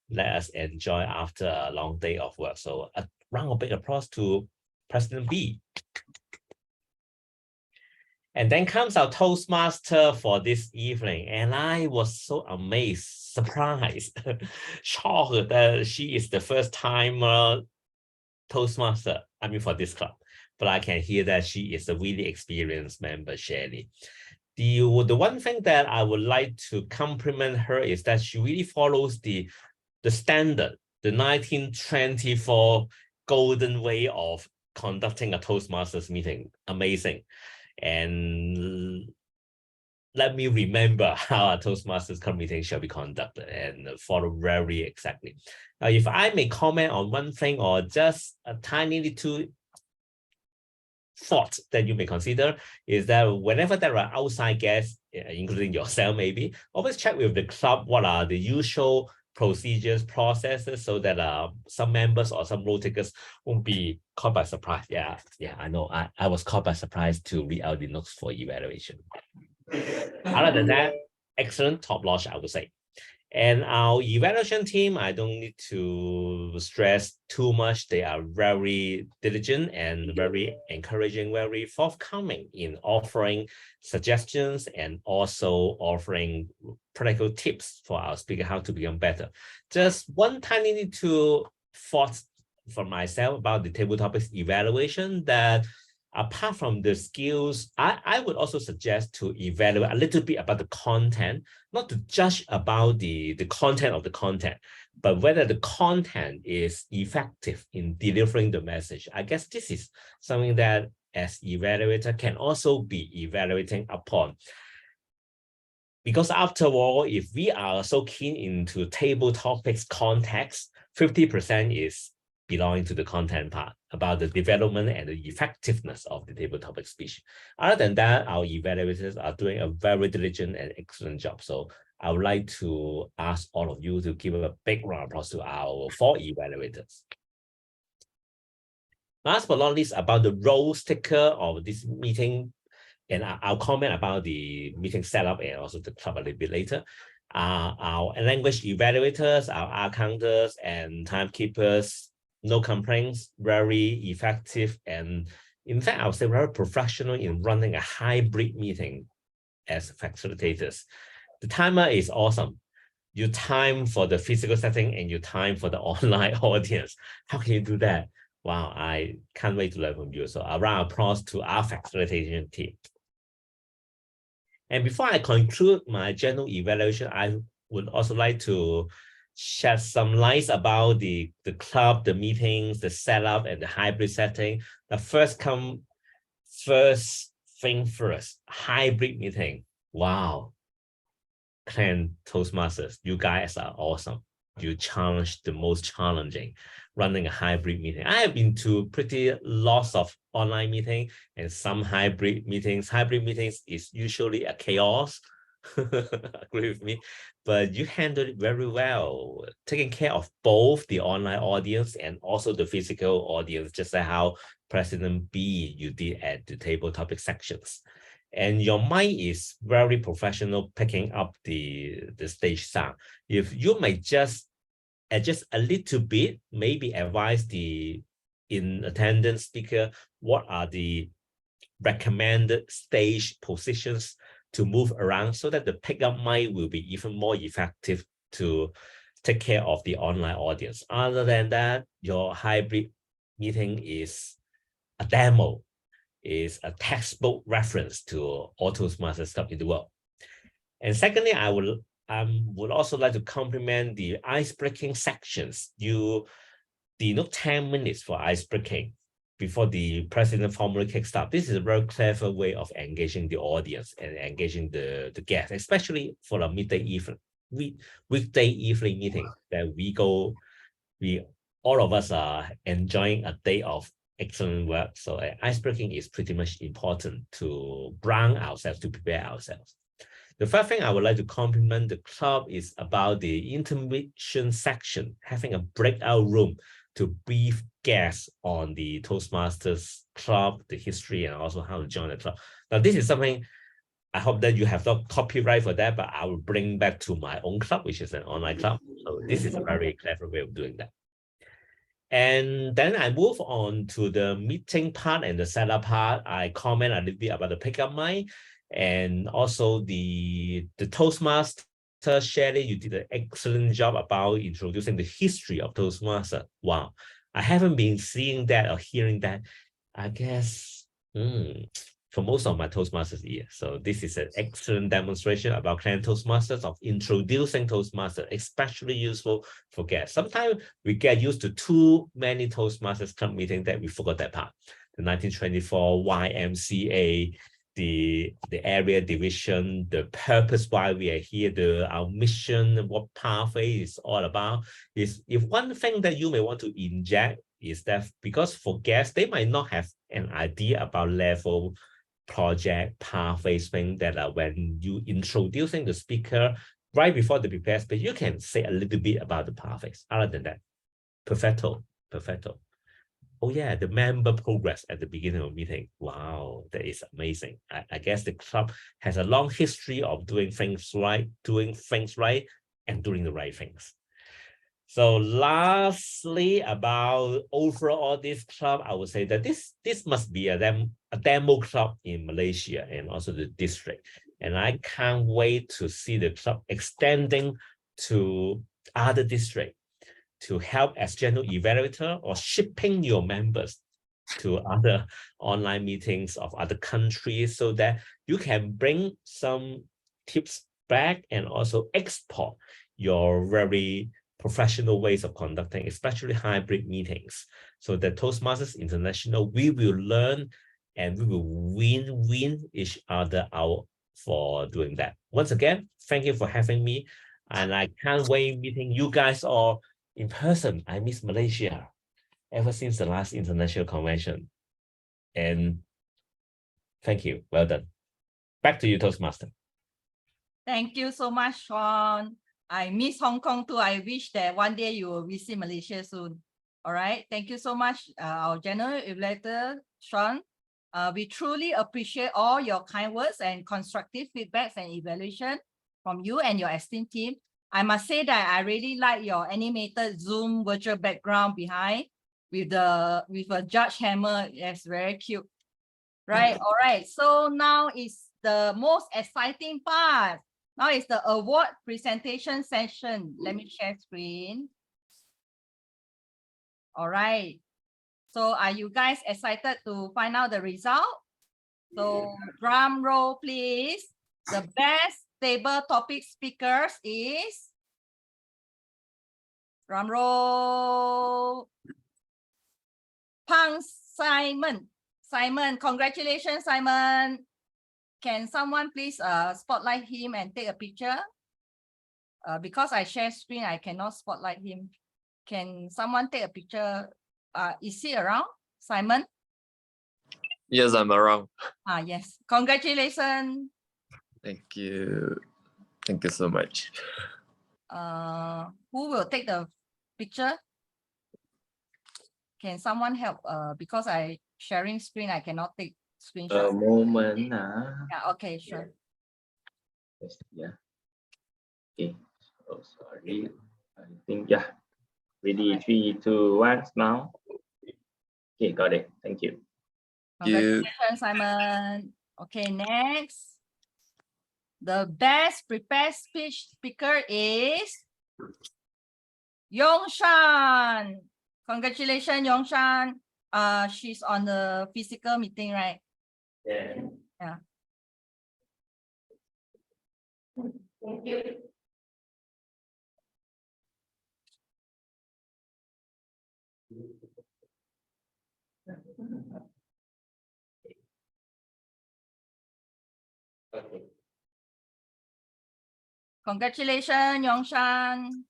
let us enjoy after a long day of work. So a round of big applause to President B. And then comes our Toastmaster for this evening. And I was so amazed, surprised, shocked that she is the first time Toastmaster, I mean, for this club. But I can hear that she is a really experienced member, Shirley. The one thing that I would like to compliment her is that she really follows the standard, the 1924 golden way of conducting a Toastmasters meeting. Amazing. And let me remember how a Toastmasters club meeting shall be conducted and follow very exactly. Now, if I may comment on one thing or just a tiny little thought that you may consider is that whenever there are outside guests, including yourself maybe, always check with the club what are the usual procedures, processes, so that some members or some role takers won't be caught by surprise. Yeah, I know. I was caught by surprise to read out the notes for evaluation. Other than that, excellent, top-notch, I would say. And our evaluation team, I don't need to stress too much. They are very diligent and very encouraging, very forthcoming in offering suggestions and also offering practical tips for our speaker how to become better. Just one tiny little thought for myself about the table topics evaluation, that apart from the skills, I would also suggest to evaluate a little bit about the content, not to judge about the content of the content, but whether the content is effective in delivering the message. I guess this is something that as evaluator can also be evaluating upon. Because after all, if we are so keen into table topics context, 50% is belonging to the content part about the development and the effectiveness of the table topic speech. Other than that, our evaluators are doing a very diligent and excellent job. So I would like to ask all of you to give a big round of applause to our 4 evaluators. Last but not least, about the role taker of this meeting, and I'll comment about the meeting setup and also the club a little bit later. Our language evaluators, our accountants and timekeepers, no complaints, very effective, and in fact, I would say very professional in running a hybrid meeting as facilitators. The timer is awesome. You time for the physical setting and you time for the online audience. How can you do that? Wow, I can't wait to learn from you. So a round of applause to our facilitation team. And before I conclude my general evaluation, I would also like to shed some light about the club, the meetings, the setup, and the hybrid setting. The first thing first, hybrid meeting. Wow. Klang Toastmasters, you guys are awesome. You challenge the most challenging, running a hybrid meeting. I have been to pretty lots of online meeting and some hybrid meetings. Hybrid meetings is usually a chaos. Agree with me, but you handled it very well, taking care of both the online audience and also the physical audience, just like how President B you did at the table topic sections. And your mind is very professional picking up the stage sound. If you may just adjust a little bit, maybe advise the in attendance speaker what are the recommended stage positions to move around so that the pickup mic will be even more effective to take care of the online audience. Other than that, your hybrid meeting is a demo, is a textbook reference to all Toastmasters club in the world. And secondly, I would also like to compliment the ice-breaking sections. You denote 10 minutes for ice-breaking before the president formally kicks off. This is a very clever way of engaging the audience and engaging the guests, especially for a weekday evening meeting that all of us are enjoying a day of excellent work. So ice-breaking is pretty much important to ground ourselves, to prepare ourselves. The first thing I would like to compliment the club is about the intermission section, having a breakout room to brief guests on the Toastmasters club, the history, and also how to join the club. Now, this is something I hope that you have not copyright for that, but I will bring back to my own club, which is an online club. So this is a very clever way of doing that. And then I move on to the meeting part and the setup part. I comment a little bit about the pickup mic and also the Toastmaster. Shelley, you did an excellent job about introducing the history of Toastmaster. Wow, I haven't been seeing that or hearing that, I guess, for most of my Toastmasters year. So this is an excellent demonstration about Klang Toastmasters of introducing Toastmasters, especially useful for guests. Sometimes we get used to too many Toastmasters club meetings that we forgot that part. The 1924 YMCA, the area division, the purpose why we are here, our mission, what pathway is all about. Is if one thing that you may want to inject is that because for guests, they might not have an idea about level, project, pathways, thing that when you introducing the speaker right before the prepared speech, you can say a little bit about the pathways. Other than that, perfecto. Oh yeah, the member progress at the beginning of meeting. Wow, that is amazing. I guess the club has a long history of doing things right, and doing the right things. So lastly, about overall this club, I would say that this must be a demo club in Malaysia and also the district. And I can't wait to see the club extending to other districts to help as general evaluator or shipping your members to other online meetings of other countries so that you can bring some tips back and also export your very professional ways of conducting, especially hybrid meetings. So that Toastmasters International, we will learn and we will win each other out for doing that. Once again, thank you for having me. And I can't wait meeting you guys all in person. I miss Malaysia ever since the last international convention. And thank you. Well done. Back to you, Toastmaster. Thank you so much, Sean. I miss Hong Kong too. I wish that one day you will visit Malaysia soon. All right. Thank you so much, our general evaluator, Sean. We truly appreciate all your kind words and constructive feedbacks and evaluation from you and your esteemed team. I must say that I really like your animated Zoom virtual background behind with a judge hammer. It's very cute. Right. All right. So now is the most exciting part. Now is the award presentation session. Let me share screen. All right. So are you guys excited to find out the result? So drum roll, please. The best table topic speakers is, drum roll, Pang Simon. Simon, congratulations, Simon. Can someone please spotlight him and take a picture? Because I share screen, I cannot spotlight him. Can someone take a picture? Is he around, Simon? Yes, I'm around. Yes. Congratulations. Thank you. Thank you so much. Who will take the picture? Can someone help? Because I sharing screen, I cannot take screenshot. A moment. Yeah, okay, sure. Yeah. Okay. Oh, sorry. I think, yeah. Ready, 3, 2, 1, smile. Okay, got it. Thank you. Congratulations, Simon. Okay, next. The best prepared speech speaker is Yongshan. Congratulations, Yongshan. She's on the physical meeting, right? Yeah. Yeah. Thank you. Okay. Congratulations, Yongshan.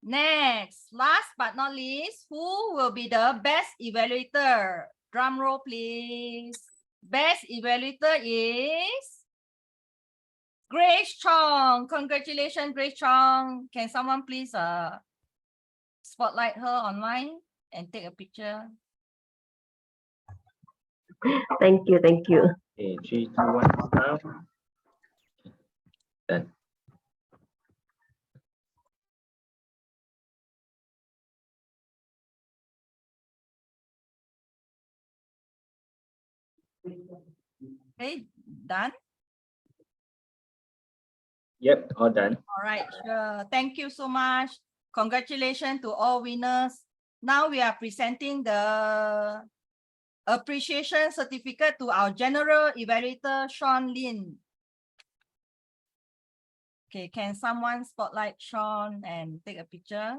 Next, last but not least, who will be the best evaluator? Drum roll, please. Best evaluator is Grace Chong. Congratulations, Grace Chong. Can someone please spotlight her online and take a picture? Thank you. Okay, 3, 2, 1, smile. Done. Okay, done. Yep, all done. All right, sure. Thank you so much. Congratulations to all winners. Now we are presenting the appreciation certificate to our general evaluator, Sean Lin. Okay, can someone spotlight Sean and take a picture?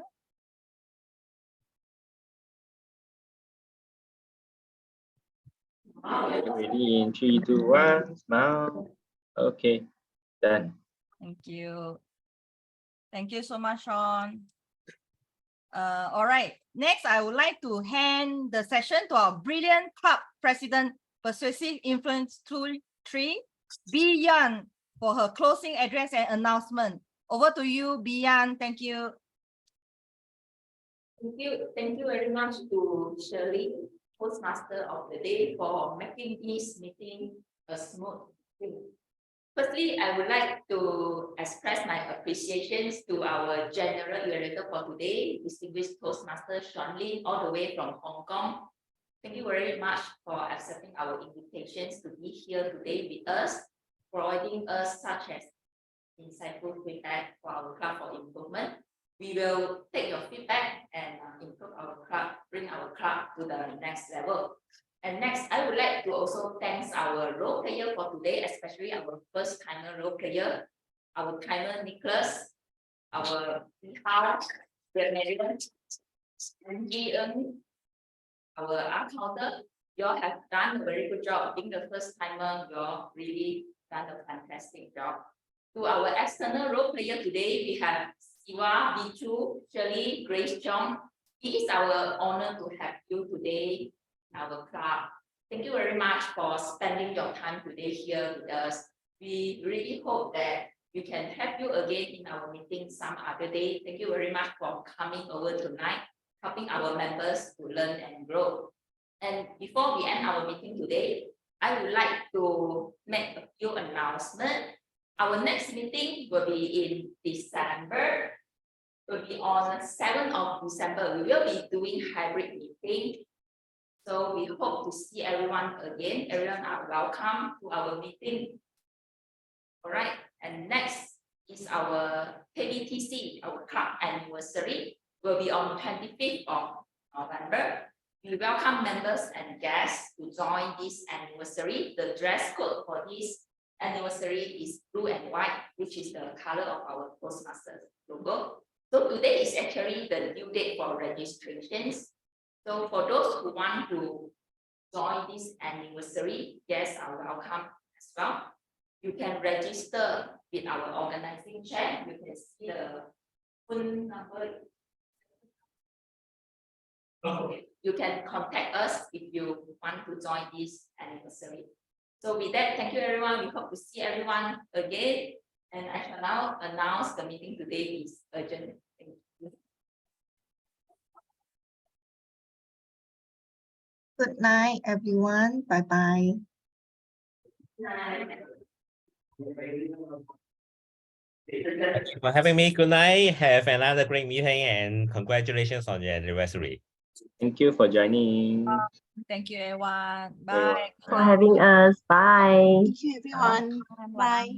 Ready in 3, 2, 1, smile. Okay, done. Thank you. Thank you so much, Sean. All right. Next, I would like to hand the session to our brilliant club president, Persuasive Influence 3, Bian, for her closing address and announcement. Over to you, Bian. Thank you. Thank you very much to Shirley, Toastmaster of the day, for making this meeting a smooth thing. Firstly, I would like to express my appreciations to our general evaluator for today, distinguished Toastmaster Sean Lin, all the way from Hong Kong. Thank you very much for accepting our invitations to be here today with us, providing us such as insightful feedback for our club for improvement. We will take your feedback and improve our club, bring our club to the next level. And next, I would like to also thank our role player for today, especially our first timer role player, our timer Nicholas, our Nihal, our accountant. You all have done a very good job. Being the first timer, you all really done a fantastic job. To our external role player today, we have Siwa, Bichu, Shirley, Grace Chong. It is our honor to have you today in our club. Thank you very much for spending your time today here with us. We really hope that we can have you again in our meeting some other day. Thank you very much for coming over tonight, helping our members to learn and grow. And before we end our meeting today, I would like to make a few announcements. Our next meeting will be in December. It will be on 7th of December. We will be doing hybrid meeting. So we hope to see everyone again. Everyone are welcome to our meeting. All right. And next is our KBTC, our club anniversary, will be on 25th of November. We welcome members and guests to join this anniversary. The dress code for this anniversary is blue and white, which is the color of our Toastmasters logo. So today is actually the due date for registrations. So for those who want to join this anniversary, guests are welcome as well. You can register with our organizing chat. You can see the phone number. Okay. You can contact us if you want to join this anniversary. So with that, thank you everyone. We hope to see everyone again. And I shall now announce the meeting today is urgent. Thank you. Good night, everyone. Bye-bye. Thank you for having me. Good night. Have another great meeting and congratulations on your anniversary. Thank you for joining. Thank you, everyone. Bye. For having us. Bye. Thank you, everyone. Bye.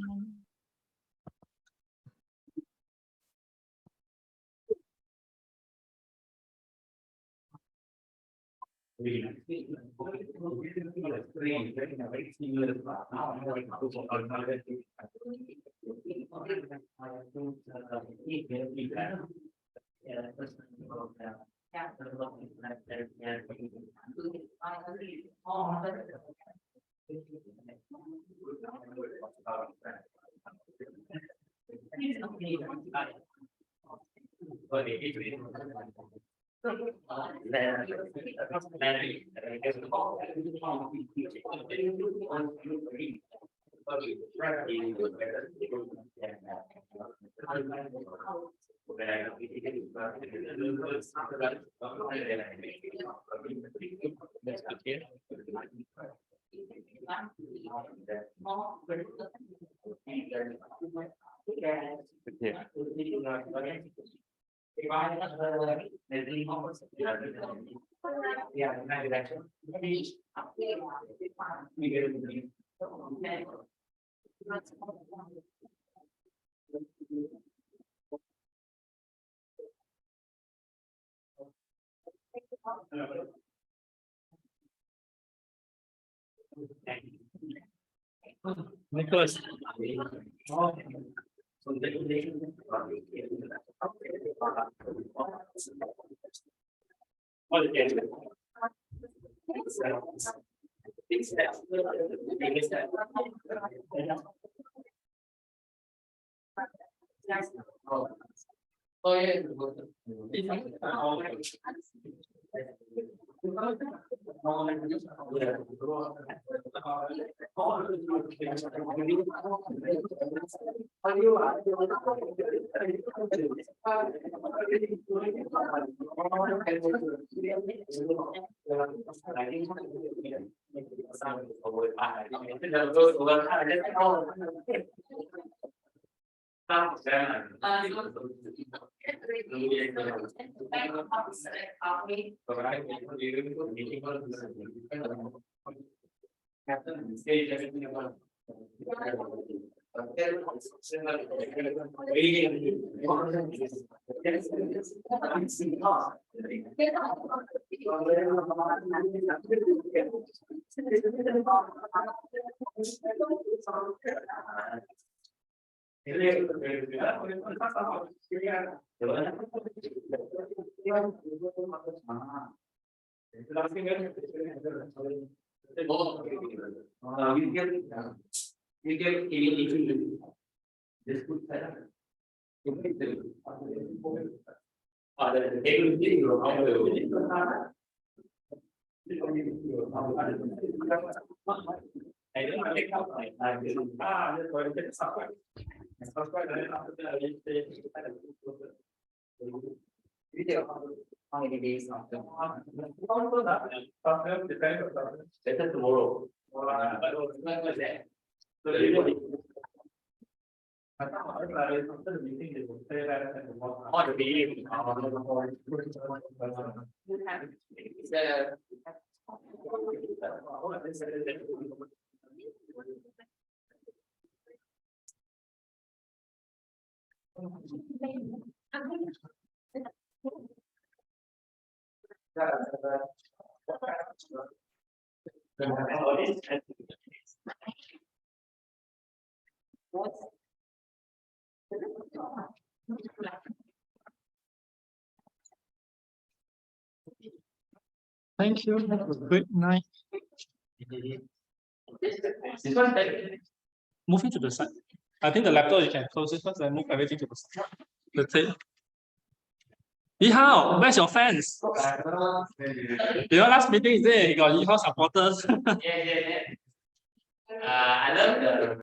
Nicholas. Oh yeah. How many days after? Better tomorrow. Thank you. Have a good night. Moving to the side. I think the laptop you can close it first and move everything to the side. That's it. Yihao, where's your fans? Your last meeting is there? You got Yihao supporters. I love the